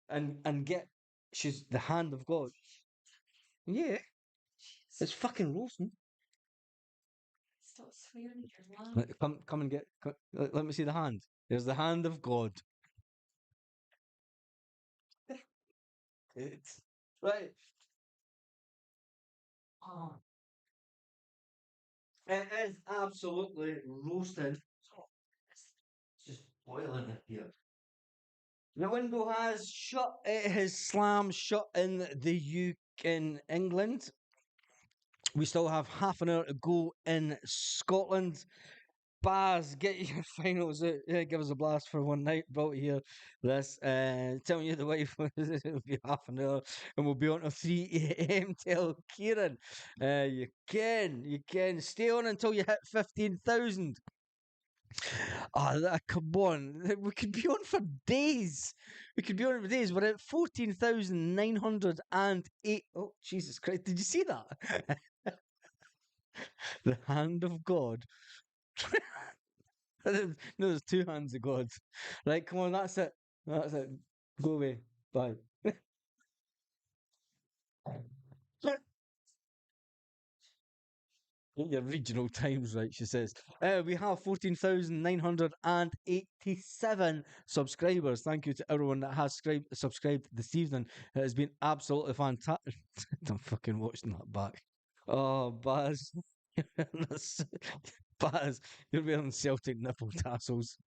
and get. She's the hand of God. Yeah, it's fucking roasting. Come and get. Let me see the hand. There's the hand of God. It's right. Oh, it is absolutely roasted. It's just boiling it here. The window has shut. It has slammed shut in the UK in England. We still have half an hour to go in Scotland. Baz, get your finals out. Yeah, give us a blast for one night. Brought here this. Telling you the wife it'll be half an hour and we'll be on to 3 a.m. Tell Kieran. You can stay on until you hit 15,000. Oh, come on. We could be on for days. We could be on for days. We're at 14,908. Oh, Jesus Christ. Did you see that? The hand of God. No, there's two hands of God. Right, come on, that's it. That's it. Go away. Bye. Get your regional times right, she says. We have 14,987 subscribers. Thank you to everyone that has subscribed this evening. It has been absolutely fantastic. I'm fucking watching that back. Oh, Baz. Baz, you're wearing Celtic nipple tassels.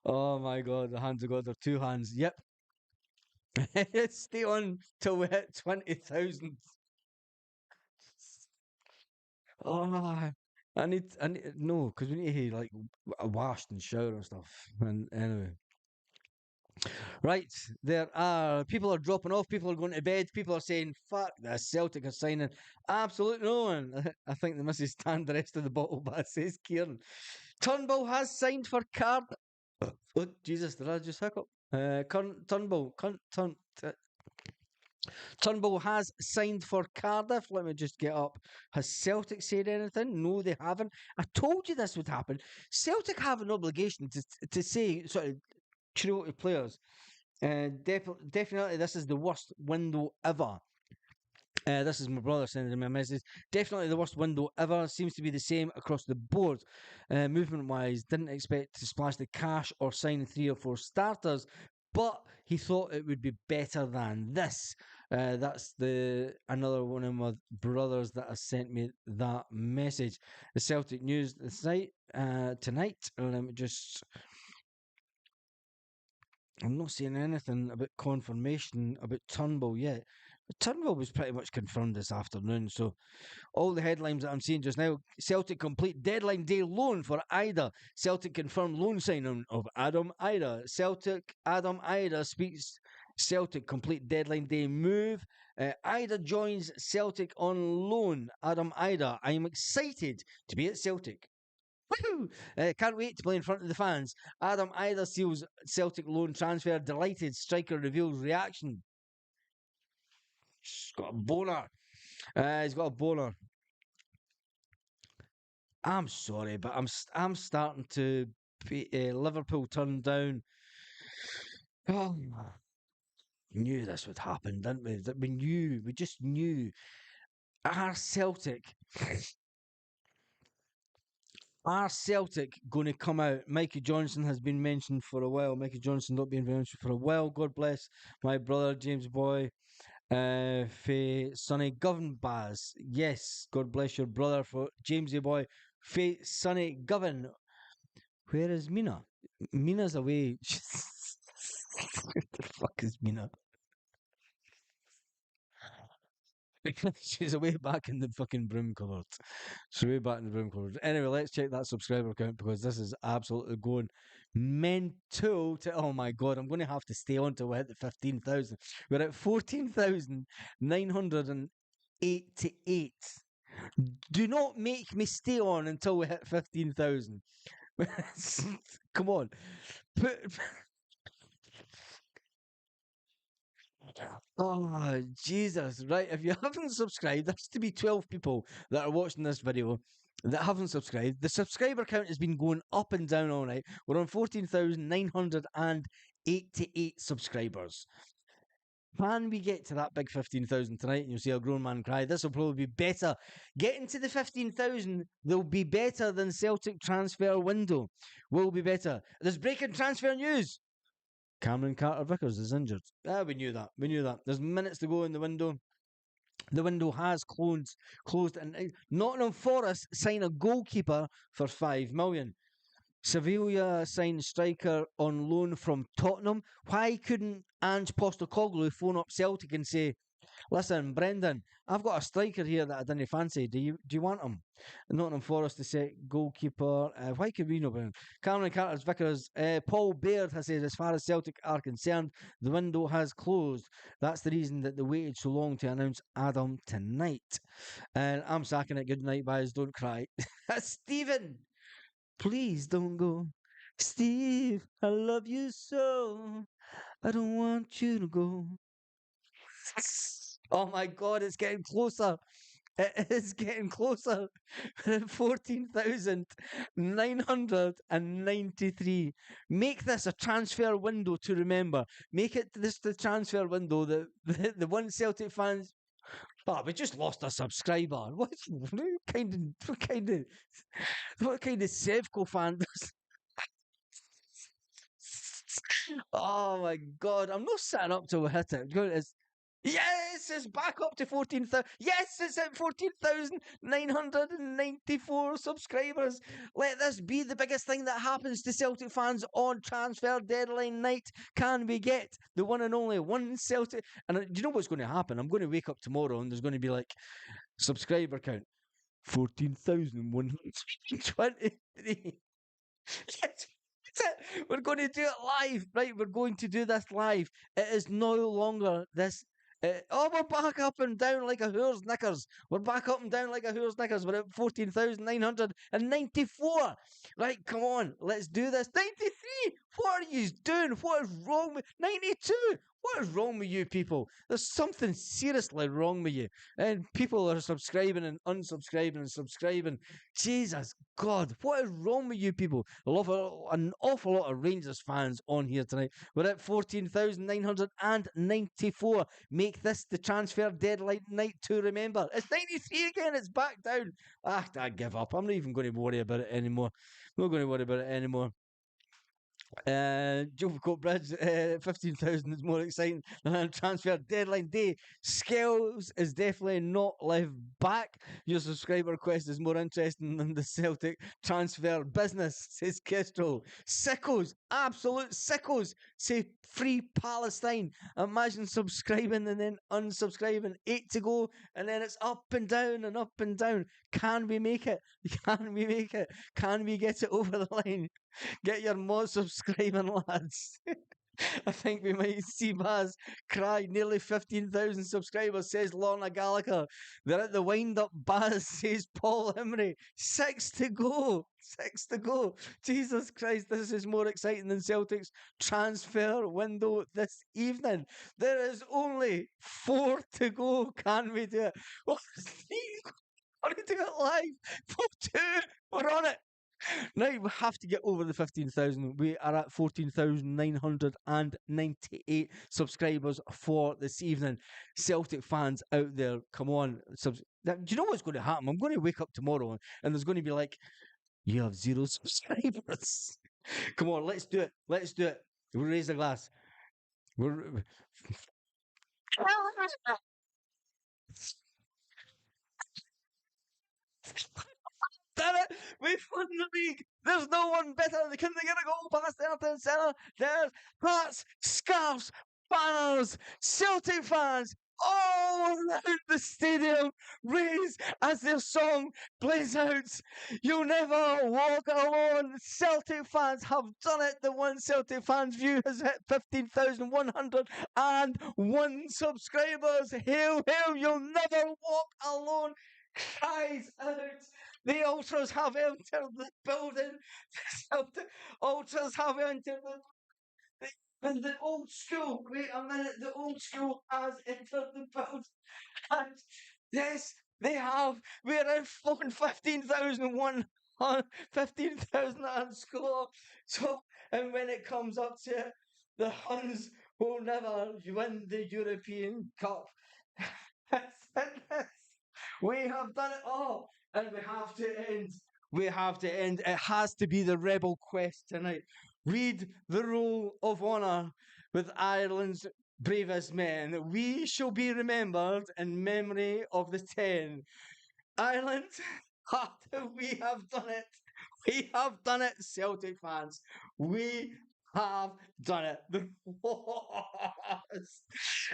Oh my god, the hands of God are two hands. Yep. Stay on till we hit 20,000. Oh, no, because we need to like wash and shower and stuff. And anyway, right, there are people are dropping off, people are going to bed, people are saying, fuck, the Celtic are signing absolutely no one. I think they must stand the rest of the bottle, but says Kieran. Turnbull has signed for Card. Oh, Jesus, did I just hiccup? Turnbull, Turnbull has signed for Cardiff. Let me just get up. Has Celtic said anything? No, they haven't. I told you this would happen. Celtic have an obligation to say sort of to players. Definitely, this is the worst window ever. This is my brother sending me a message. Definitely the worst window ever. Seems to be the same across the board. Movement wise, didn't expect to splash the cash or sign 3 or 4 starters, but he thought it would be better than this. That's the another one of my brothers that has sent me that message. The Celtic news this night, tonight. Let me just. I'm not seeing anything about confirmation about Turnbull yet. But Turnbull was pretty much confirmed this afternoon, so all the headlines that I'm seeing just now: Celtic complete deadline day loan for Ida. Celtic confirmed loan signing of Adam Ida. Adam Ida speaks. Celtic complete deadline day move. Ida joins Celtic on loan. Adam Ida. I'm excited to be at Celtic. Woohoo! Can't wait to play in front of the fans. Adam Ida seals Celtic loan transfer. Delighted. Striker reveals reaction. He's got a boner. He's got a boner. I'm sorry, but I'm starting to be Liverpool turned down. Oh, knew this would happen, didn't we? That we knew, we just knew. Are Celtic, are Celtic going to come out? Mikey Johnson has been mentioned for a while. Mikey Johnson not being mentioned for a while. God bless my brother James Boy. Fae Sonny Govan Baz. Yes, God bless your brother for Jamesy Boy. Fae Sonny Govan. Where is Mina? Mina's away. Where the fuck is Mina? She's away back in the fucking broom cupboard. She's way back in the broom cupboard. Anyway, let's check that subscriber count because this is absolutely going mental. Oh my god, I'm going to have to stay on till we hit the 15,000. We're at 14,988. Do not make me stay on until we hit 15,000. Come on. Put, oh, Jesus. Right. If you haven't subscribed, there's to be 12 people that are watching this video that haven't subscribed. The subscriber count has been going up and down all night. We're on 14,988 subscribers. Can we get to that big 15,000 tonight and you'll see a grown man cry? This will probably be better. Getting to the 15,000, they'll be better than Celtic transfer window. Will be better. There's breaking transfer news. Cameron Carter Vickers is injured. Ah, we knew that. We knew that. There's minutes to go in the window. The window has closed, and Nottingham Forest sign a goalkeeper for 5 million. Sevilla signed striker on loan from Tottenham. Why couldn't Ange Postecoglou phone up Celtic and say, "Listen, Brendan, I've got a striker here that I didn't fancy. Do you want him?" Nottingham Forest to set goalkeeper. Why could we know about him? Cameron Carter's Vickers. Paul Baird has said, as far as Celtic are concerned, the window has closed. That's the reason that they waited so long to announce Adam tonight. And I'm sacking it. Good night, guys. Don't cry. Stephen, please don't go. Steve, I love you so. I don't want you to go. Oh my God, it's getting closer. It is getting closer. 14,993. Make this a transfer window to remember. Make it this the transfer window that the one Celtic fans. Oh, we just lost a subscriber. What kind of Sevco fan does? Oh my God, I'm not sitting up till we hit it. Yes, it's back up to 14,000. Yes, it's at 14,994 subscribers. Let this be the biggest thing that happens to Celtic fans on transfer deadline night. Can we get the one and only one Celtic? And do you know what's going to happen? I'm going to wake up tomorrow and there's going to be like subscriber count 14,123. Yes, that's it. We're going to do it live, right? We're going to do this live. It is no longer this. We're back up and down like a whore's knickers. We're back up and down like a whore's knickers. We're at 14,994. Right, come on, let's do this. 93. What are you doing? What is wrong with 92? What is wrong with you people? There's something seriously wrong with you. And people are subscribing and unsubscribing and subscribing. Jesus God, what is wrong with you people? I love an awful lot of Rangers fans on here tonight. We're at 14,994. Make this the transfer deadline night to remember. It's 93 again. It's back down. I give up. I'm not even going to worry about it anymore. I'm not going to worry about it anymore. Joe Bridge, 15,000 is more exciting than transfer deadline day. Scales is definitely not left back. Your subscriber request is more interesting than the Celtic transfer business, says Kestrel. Sickos, absolute sickos, say free Palestine. Imagine subscribing and then unsubscribing. 8 to go, and then it's up and down and up and down. Can we make it? Can we make it? Can we get it over the line? Get your mod subscribing, lads. I think we might see Baz cry. Nearly 15,000 subscribers, says Lorna Gallagher. They're at the wind up. Baz, says Paul Emery. 6 to go. 6 to go. Jesus Christ, this is more exciting than Celtic's transfer window this evening. There is only 4 to go. Can we do it? Well, Steve, want to do it live? 4-2. We're on it. Now we have to get over the 15,000. We are at 14,998 subscribers for this evening. Celtic fans out there, come on. Do you know what's going to happen? I'm going to wake up tomorrow and there's going to be like, you have 0 subscribers. Come on, let's do it. Let's do it. We'll raise the glass. We're. Damn it! We've won the league! There's no one better! They couldn't get a goal past Everton Centre! There's hats, scarves, banners, Celtic fans all around the stadium raise as their song plays out. You'll never walk alone. Celtic fans have done it. The One Celtic Fans View has hit 15,101 subscribers. Hail, hail, you'll never walk alone. Cries out. The Ultras have entered the building. The Ultras have entered and the old school. Wait a minute. The old school has entered the building. And yes, they have. We're in fucking 15,001. 15,000 and score. So, and when it comes up to it, the Huns will never win the European Cup. We have done it all, and we have to end. We have to end. It has to be the Rebel Quest tonight. Read the roll of honour with Ireland's bravest men. We shall be remembered in memory of the 10. Ireland, we have done it. We have done it, Celtic fans. We have done it. The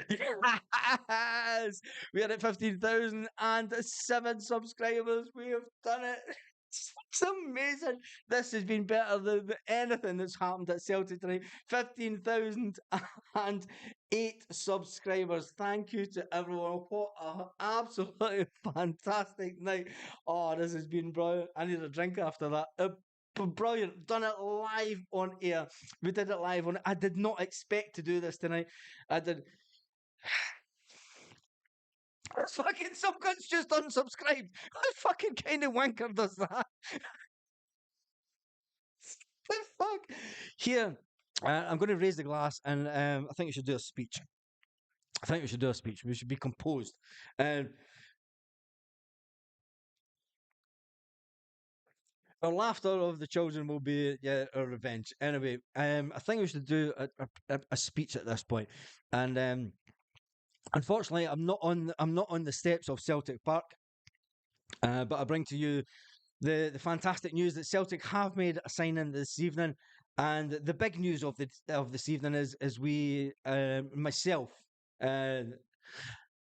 yes! We are at 15,007 subscribers. We have done it. It's amazing. This has been better than anything that's happened at Celtic tonight. 15,008 subscribers. Thank you to everyone. What an absolutely fantastic night. Oh, this has been brilliant. I need a drink after that. Brilliant. Done it live on air. We did it live on. I did not expect to do this tonight. I did. Fucking some cunt's just unsubscribed. What fucking kind of wanker does that? The fuck? Here, I'm going to raise the glass, and I think we should do a speech. I think we should do a speech. We should be composed. Um, our laughter of the children will be our revenge. Anyway, I think we should do a speech at this point, and unfortunately, I'm not on the steps of Celtic Park, but I bring to you the fantastic news that Celtic have made a sign-in this evening, and the big news of this evening is we myself.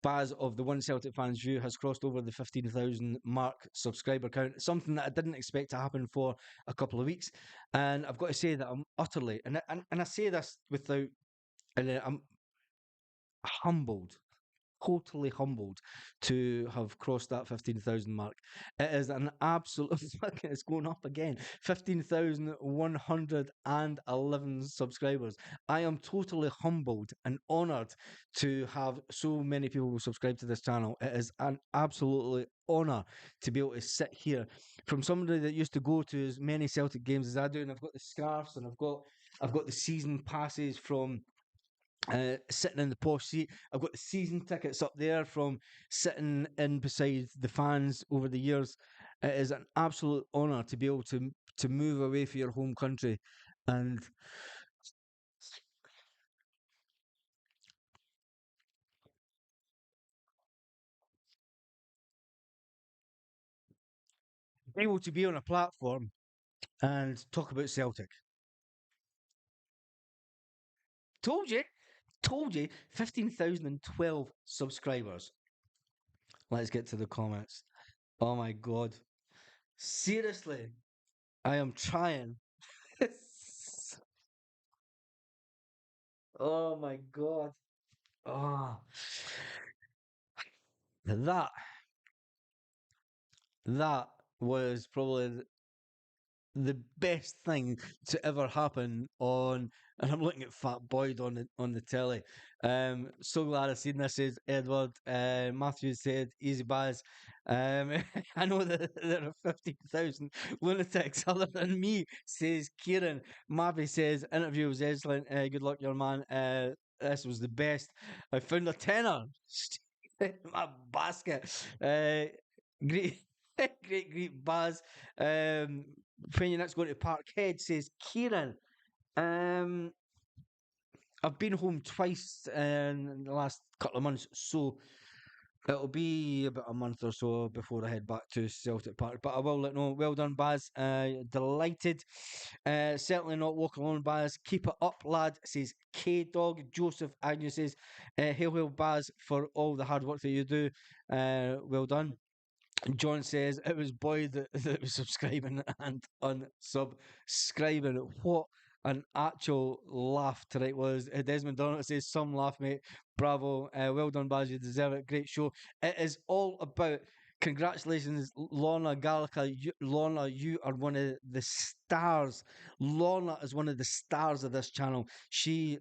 Baz of the One Celtic Fans View has crossed over the 15,000 mark subscriber count, something that I didn't expect to happen for a couple of weeks. And I've got to say that I'm utterly, and I say this without, and I'm humbled, totally humbled to have crossed that 15,000 mark. It is an absolute fucking, it's going up again. 15,111 subscribers. I am totally humbled and honoured to have so many people subscribe to this channel. It is an absolutely honour to be able to sit here from somebody that used to go to as many Celtic games as I do, and I've got the scarves and I've got the season passes from sitting in the posh seat. I've got the season tickets up there from sitting in beside the fans over the years. It is an absolute honour to be able to move away from your home country and be able to be on a platform and talk about Celtic. Told you, told you, 15,012 subscribers. Let's get to the comments. Oh my god. Seriously, I am trying. Oh my god. Oh, that that was probably the best thing to ever happen on, and I'm looking at Fat Boyd on the telly. So glad I've seen this, says Edward. Matthew said easy baz. I know that there are 15,000 lunatics other than me, says Kieran. Mavi says interview was excellent. Good luck, your man. This was the best. I found a tenner in my basket. Great. Great Baz. When you're next going to Parkhead, says Kieran. Um, I've been home twice in the last couple of months, so it'll be about a month or so before I head back to Celtic Park. But I will let know. Well done, Baz. Delighted. Certainly not walk alone, Baz. Keep it up, lad, says K Dog. Joseph Agnew says, hail, hail, Baz, for all the hard work that you do. Well done. John says it was Boyd that was subscribing and unsubscribing. What an actual laugh tonight was. Desmond Donald says, some laugh, mate. Bravo. Well done, Baz. You deserve it. Great show. It is all about. Congratulations, Lorna Gallagher. Lorna, you are one of the stars. Lorna is one of the stars of this channel. She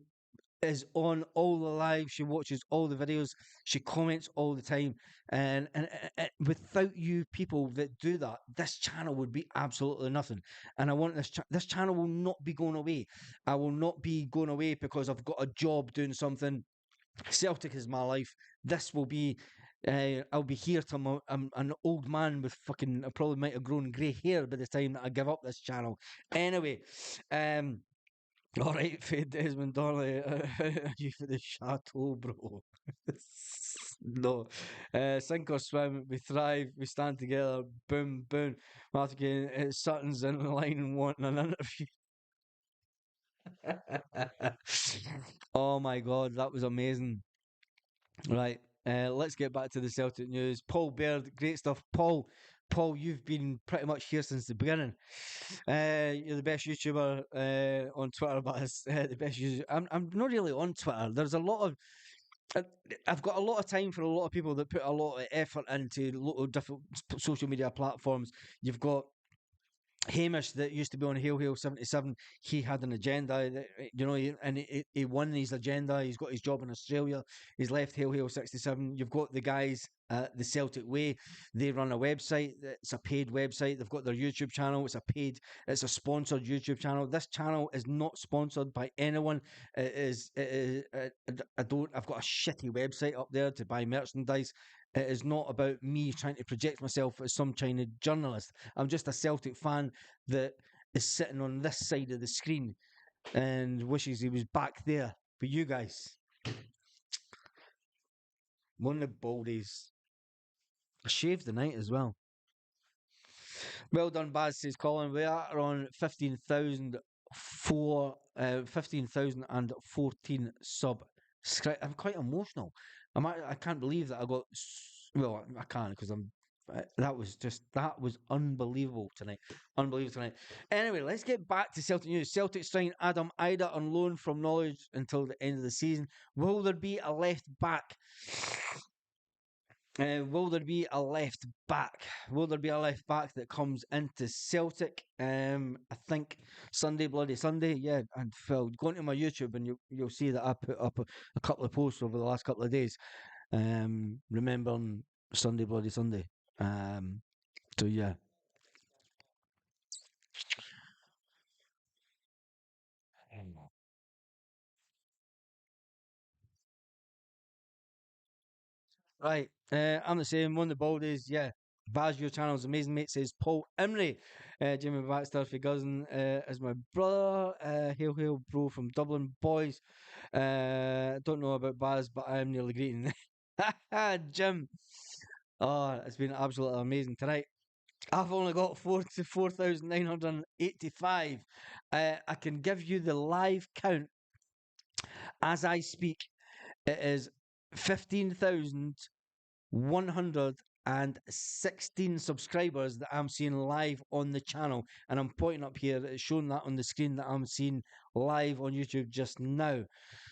is on all the live. She watches all the videos. She comments all the time. And without you people that do that, this channel would be absolutely nothing. And I want this channel will not be going away. I will not be going away because I've got a job doing something. Celtic is my life. This will be. I'll be here till I'm an old man with fucking. I probably might have grown grey hair by the time that I give up this channel. Anyway, All right, for Desmond Dorley, you for the chateau, bro. No. Sink or swim, we thrive, we stand together, boom, boom. Once again, Sutton's in the line and wanting an interview. Oh my god, that was amazing. Right, let's get back to the Celtic news. Paul Baird, great stuff. Paul, you've been pretty much here since the beginning. You're the best YouTuber on Twitter, but it's the best user. I'm not really on Twitter. There's a lot of I- I've got a lot of time for a lot of people that put a lot of effort into a lot of different social media platforms. You've got Hamish that used to be on Hail 77, he had an agenda, and he won his agenda. He's got his job in Australia. He's left Hail 67. You've got the guys at the Celtic Way. They run a website. It's a paid website. They've got their YouTube channel. It's a sponsored YouTube channel. This channel is not sponsored by anyone. I've got a shitty website up there to buy merchandise. It is not about me trying to project myself as some China journalist. I'm just a Celtic fan that is sitting on this side of the screen and wishes he was back there. But you guys, one of the baldies. I shaved the night as well. Well done, Baz, says Colin. We are on 15,014 I'm quite emotional. I can't believe that I got. Well, I can because I'm. That was unbelievable tonight. Unbelievable tonight. Anyway, let's get back to Celtic news. Celtic sign Adam Ida on loan from Norwich until the end of the season. Will there be a left back? Will there be a left back? Will there be a left back that comes into Celtic? I think Sunday, bloody Sunday. Yeah, and Phil, go into my YouTube and you'll see that I put up a couple of posts over the last couple of days. Remembering Sunday, bloody Sunday. Um, so yeah, right. I'm the same. One of the baldies. Yeah. Baz, your channel's amazing, mate. Says Paul Imrie. Jimmy Baxter for cousin is my brother. Hail, bro, from Dublin. Boys, don't know about Baz, but I am nearly greeting. Jim. Oh, it's been absolutely amazing tonight. I've only got 4,985. I can give you the live count as I speak. It is 15,116 subscribers that I'm seeing live on the channel, and I'm pointing up here. It's showing that on the screen that I'm seeing live on YouTube just now.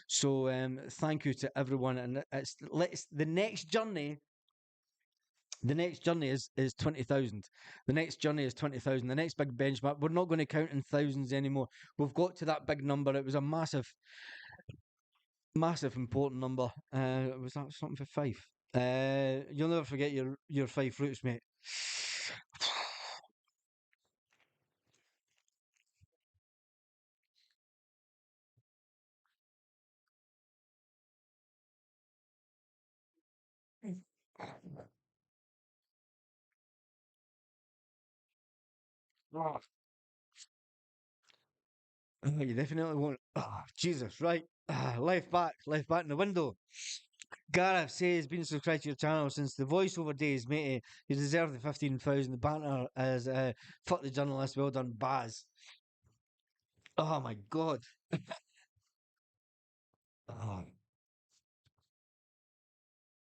So thank you to everyone, and let's the next journey. The next journey is 20,000. The next journey is 20,000. The next big benchmark. We're not going to count in thousands anymore. We've got to that big number. It was a massive, massive important number. Was that something for five? You'll never forget your five fruits, mate. You definitely won't. Ah, Jesus, right. Left back in the window. Gareth says, been subscribed to your channel since the voiceover days, matey. You deserve the 15,000. The banter as fuck the journalist. Well done, Baz. Oh my god. Oh,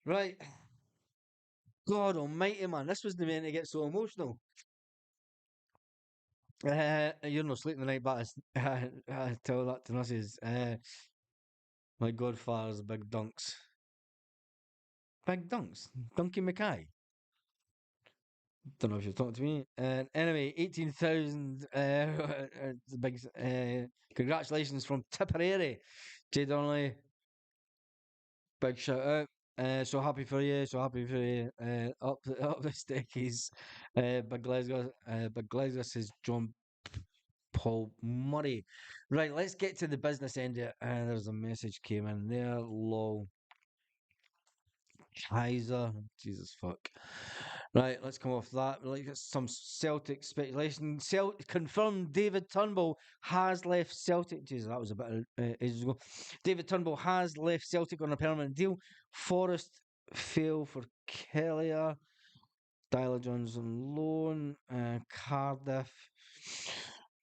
right. God almighty, man. This was the man to get so emotional. You're not sleeping the night, but I tell that to nurses. My godfather's big dunks. Big dunks? Dunky Mackay? Don't know if you're talking to me. And anyway, 18,000. The big. Congratulations from Tipperary. Jay Donnelly, big shout out. So happy for you. So happy for you. Up the stickies. Big Glasgow says John Paul Murray. Right, let's get to the business end of it. There's a message came in there. Lol. Kaiser. Jesus fuck. Right, let's come off that. Like some Celtic speculation. Confirmed David Turnbull has left Celtic. Jesus, that was a bit of, ages ago. David Turnbull has left Celtic on a permanent deal. Forest fail for Kelleher. Dyla Jones on loan. Cardiff.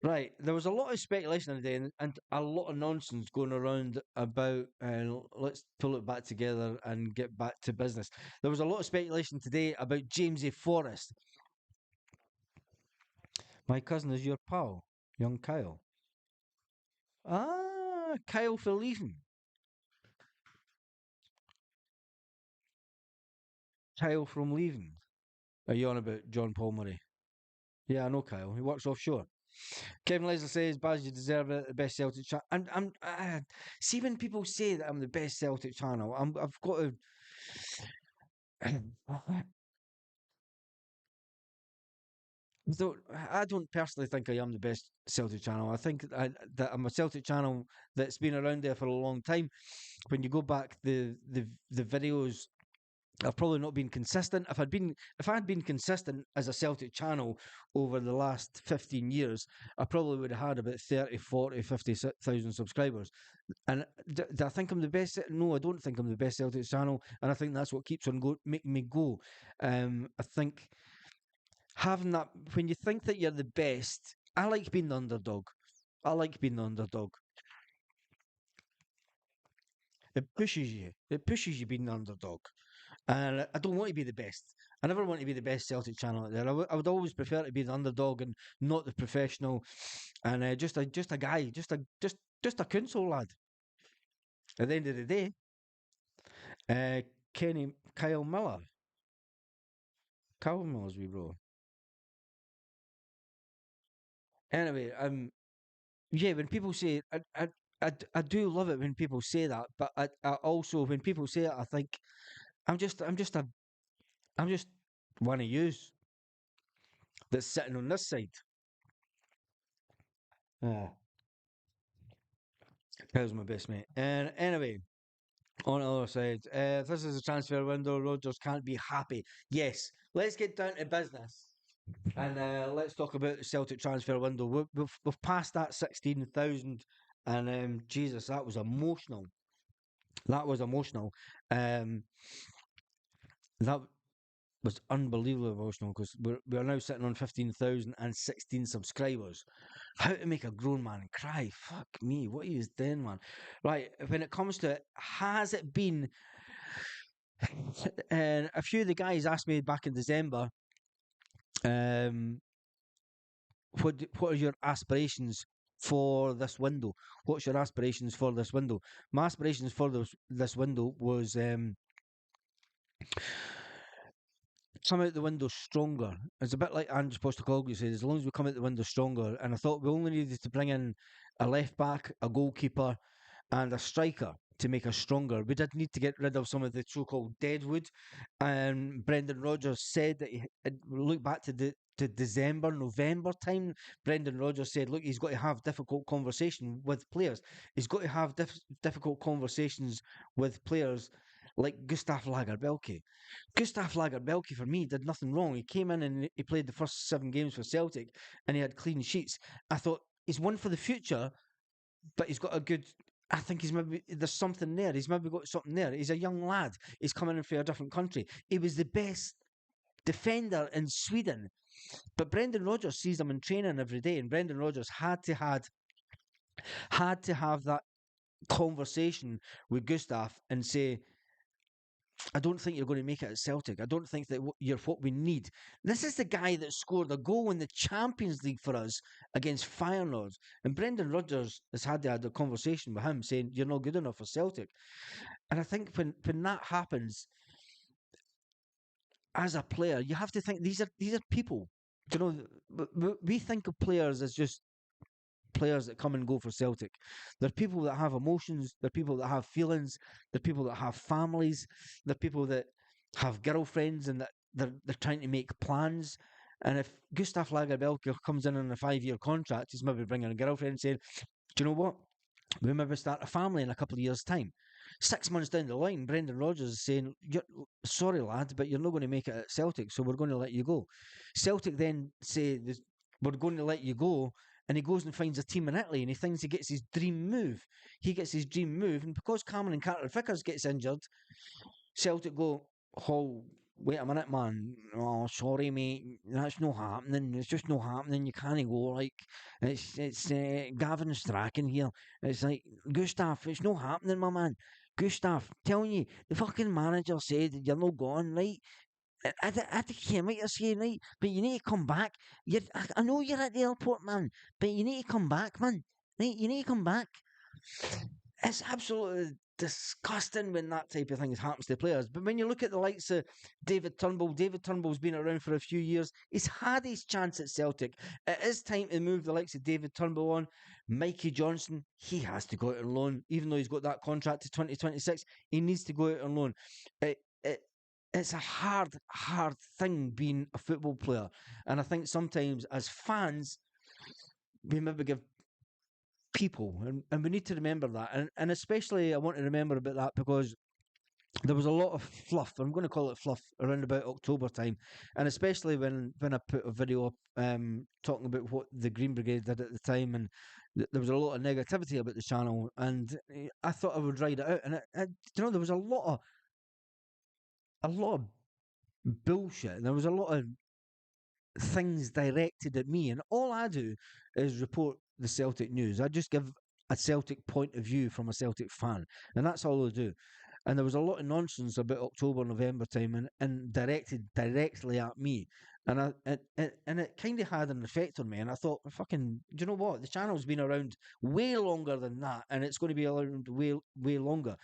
Right, there was a lot of speculation today and a lot of nonsense going around about let's pull it back together and get back to business. There was a lot of speculation today about Jamesy Forrest. My cousin is your pal, young Kyle. Ah, Kyle for leaving. Kyle from leaving. Are you on about John Paul Murray? Yeah, I know Kyle. He works offshore. Kevin Leslie says, Baz, you deserve it. The best Celtic channel. See, when people say that I'm the best Celtic channel, I've got to. So I don't personally think I am the best Celtic channel. I think that I'm a Celtic channel that's been around there for a long time. When you go back the videos, I've probably not been consistent. If I'd been consistent as a Celtic channel over the last 15 years, I probably would have had about 30, 40, 50,000 subscribers. And do I think I'm the best? No, I don't think I'm the best Celtic channel, and I think that's what keeps on making me go. I think having that when you think that you're the best, I like being the underdog. I like being the underdog. It pushes you. It pushes you being the underdog. And I don't want to be the best. I never want to be the best Celtic channel out there. I would always prefer to be the underdog and not the professional, and just a guy, just a console lad. At the end of the day, uh, Kenny Kyle Miller, Kyle Miller's wee bro. Anyway, yeah, when people say I do love it when people say that, but I also when people say it, I think I'm just one of yous that's sitting on this side. Yeah, Kyle's my best mate. And anyway, on the other side, this is a transfer window. Rodgers can't be happy. Yes, let's get down to business. And let's talk about the Celtic transfer window. We've passed that 16,000, and Jesus, that was emotional. That was emotional. Um, that was unbelievably emotional because we're now sitting on 15,016 subscribers. How to make a grown man cry? Fuck me, what he was doing, man. Right, when it comes to it, has it been? And a few of the guys asked me back in December, um, what are your aspirations for this window? What's your aspirations for this window? My aspirations for this window was come out the window stronger. It's a bit like Andrew Postecoglou said, as long as we come out the window stronger. And I thought we only needed to bring in a left back, a goalkeeper, and a striker to make us stronger. We did need to get rid of some of the so-called deadwood. And Brendan Rodgers said that look back to December, November time. Brendan Rodgers said, look, he's got to have difficult conversation with players. He's got to have difficult conversations with players like Gustav Lagerbielke. Gustav Lagerbielke, for me, did nothing wrong. He came in and he played the first 7 games for Celtic and he had clean sheets. I thought he's one for the future, but he's got a good. I think he's maybe there's something there. He's maybe got something there. He's a young lad. He's coming in from a different country. He was the best defender in Sweden, but Brendan Rodgers sees him in training every day, and Brendan Rodgers had to have that conversation with Gustav and say, I don't think you're going to make it at Celtic. I don't think that you're what we need. This is the guy that scored a goal in the Champions League for us against Feyenoord. And Brendan Rodgers has had to have a conversation with him saying, you're not good enough for Celtic. And I think when that happens, as a player, you have to think these are people. You know, we think of players as just players that come and go for Celtic. They're people that have emotions, they're people that have feelings, they're people that have families, they're people that have girlfriends and that they're trying to make plans. And if Gustav Lagerbielke comes in on a 5-year contract, he's maybe bringing a girlfriend and saying, do you know what? We maybe start a family in a couple of years' time. 6 months down the line, Brendan Rodgers is saying, Sorry, lad, but you're not going to make it at Celtic, so we're going to let you go. Celtic then say, We're going to let you go. And he goes and finds a team in Italy and he thinks he gets his dream move. He gets his dream move. And because Cameron Carter Vickers gets injured, Celtic go, oh, wait a minute, man. Oh, sorry, mate. That's not happening. It's just not happening. You can't go. Like, it's Gavin Strachan here. It's like, Gustav, it's not happening, my man. Gustav, telling you, the fucking manager said you're not gone, right? I think he might have said, right, but you need to come back. I know you're at the airport, man, but you need to come back, man. Right, you need to come back. It's absolutely disgusting when that type of thing happens to players. But when you look at the likes of David Turnbull's been around for a few years. He's had his chance at Celtic. It is time to move the likes of David Turnbull on. Mikey Johnson, he has to go out on loan, even though he's got that contract to 2026. He needs to go out on loan. It, it, it's a hard thing being a football player. And I think sometimes as fans, we maybe give people, and we need to remember that. And especially, I want to remember about that because there was a lot of fluff. I'm going to call it fluff around about October time, and especially when I put a video up talking about what the Green Brigade did at the time, and there was a lot of negativity about the channel, and I thought I would ride it out, and there was a lot of bullshit, and there was a lot of things directed at me, and all I do is report the Celtic news. I just give a Celtic point of view from a Celtic fan, and that's all I do. And there was a lot of nonsense about October, November time, and directed directly at me, and it kind of had an effect on me. And I thought, fucking, do you know what? The channel's been around way longer than that, and it's going to be around way longer.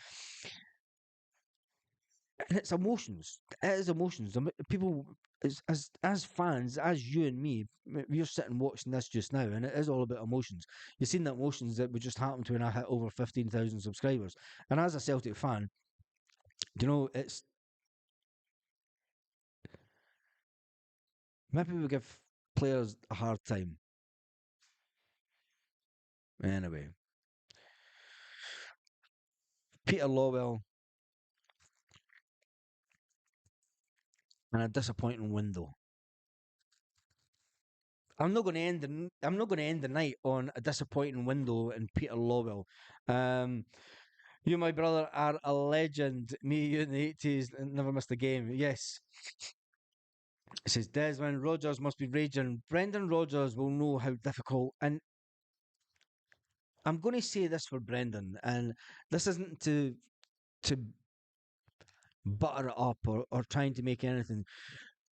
And it's emotions. It is emotions. People, as fans, as you and me, we're sitting watching this just now, and it is all about emotions. You've seen the emotions that would just happen to when I hit over 15,000 subscribers. And as a Celtic fan, it's maybe we give players a hard time. Anyway, Peter Lawwell and a disappointing window. I'm not going to end the night on a disappointing window and Peter Lawwell. Um, You, my brother, are a legend. Me, you in the 80s, never missed a game. Yes. It says Desmond Rogers must be raging. Brendan Rodgers will know how difficult. And I'm going to say this for Brendan, and this isn't to butter it up or trying to make anything.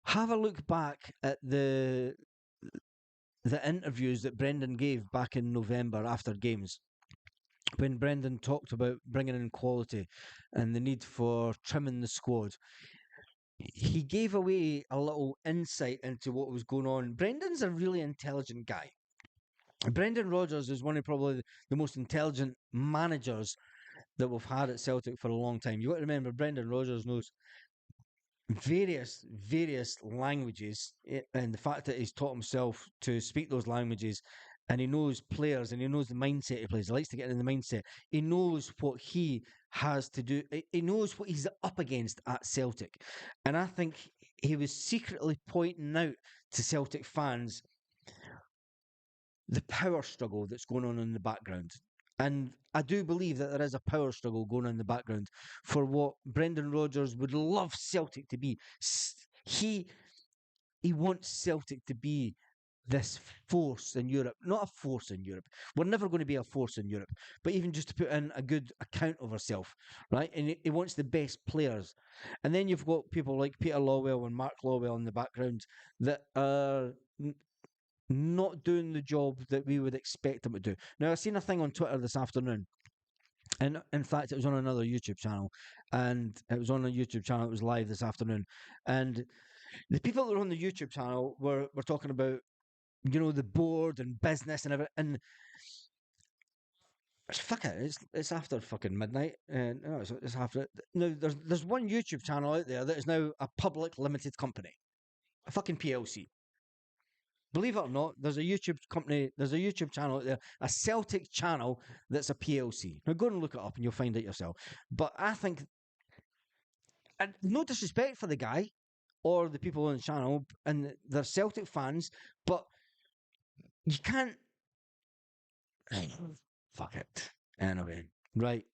Have a look back at the interviews that Brendan gave back in November after games, when Brendan talked about bringing in quality and the need for trimming the squad. He gave away a little insight into what was going on. Brendan's a really intelligent guy. Brendan Rodgers is one of probably the most intelligent managers that we've had at Celtic for a long time. You got to remember, Brendan Rodgers knows various languages, and the fact that he's taught himself to speak those languages, and he knows players, and he knows the mindset of players. He likes to get in the mindset. He knows what he has to do. He knows what he's up against at Celtic, and I think he was secretly pointing out to Celtic fans the power struggle that's going on in the background. And I do believe that there is a power struggle going on in the background for what Brendan Rodgers would love Celtic to be. He he wants Celtic to be this force in Europe, not a force in Europe. We're never going to be a force in Europe, but even just to put in a good account of ourselves, right? And he wants the best players. And then you've got people like Peter Lawwell and Mark Lawwell in the background that are not doing the job that we would expect them to do. Now, I've seen a thing on Twitter this afternoon, and in fact, it was on another YouTube channel, and it was on a YouTube channel. It was live this afternoon, and the people that were on the YouTube channel were talking about the board and business and everything. And fuck it, it's after fucking midnight, and no, it's after. Now, there's one YouTube channel out there that is now a public limited company, a fucking PLC. Believe it or not, there's a YouTube company, there's a YouTube channel out there, a Celtic channel that's a PLC. Now go and look it up and you'll find it yourself. But I think, and no disrespect for the guy or the people on the channel, and they're Celtic fans, but you can't. Fuck it. Anyway, right.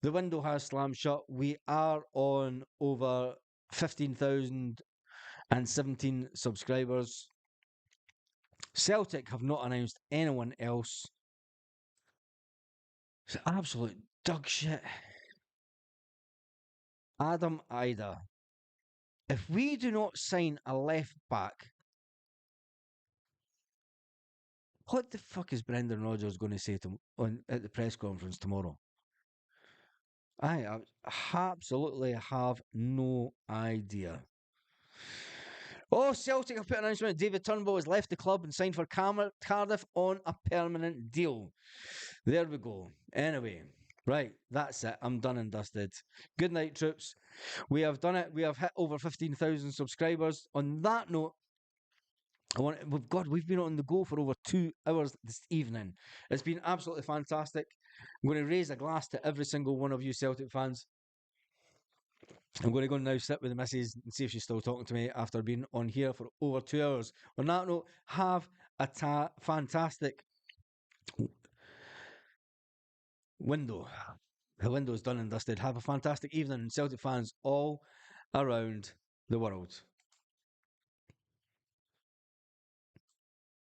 The window has slammed shut. We are on over 15,017 subscribers. Celtic have not announced anyone else. It's absolute dog shit. Adam Ida. If we do not sign a left back, what the fuck is Brendan Rodgers going to say to at the press conference tomorrow? I absolutely have no idea. Oh, Celtic have put an announcement. David Turnbull has left the club and signed for Cardiff on a permanent deal. There we go. Anyway, right, that's it. I'm done and dusted. Good night, troops. We have done it. We have hit over 15,000 subscribers. On that note, we've been on the go for over 2 hours this evening. It's been absolutely fantastic. I'm going to raise a glass to every single one of you Celtic fans. I'm going to go and now sit with the missus and see if she's still talking to me after being on here for over 2 hours. On that note, have a fantastic window. The window's done and dusted. Have a fantastic evening, Celtic fans all around the world.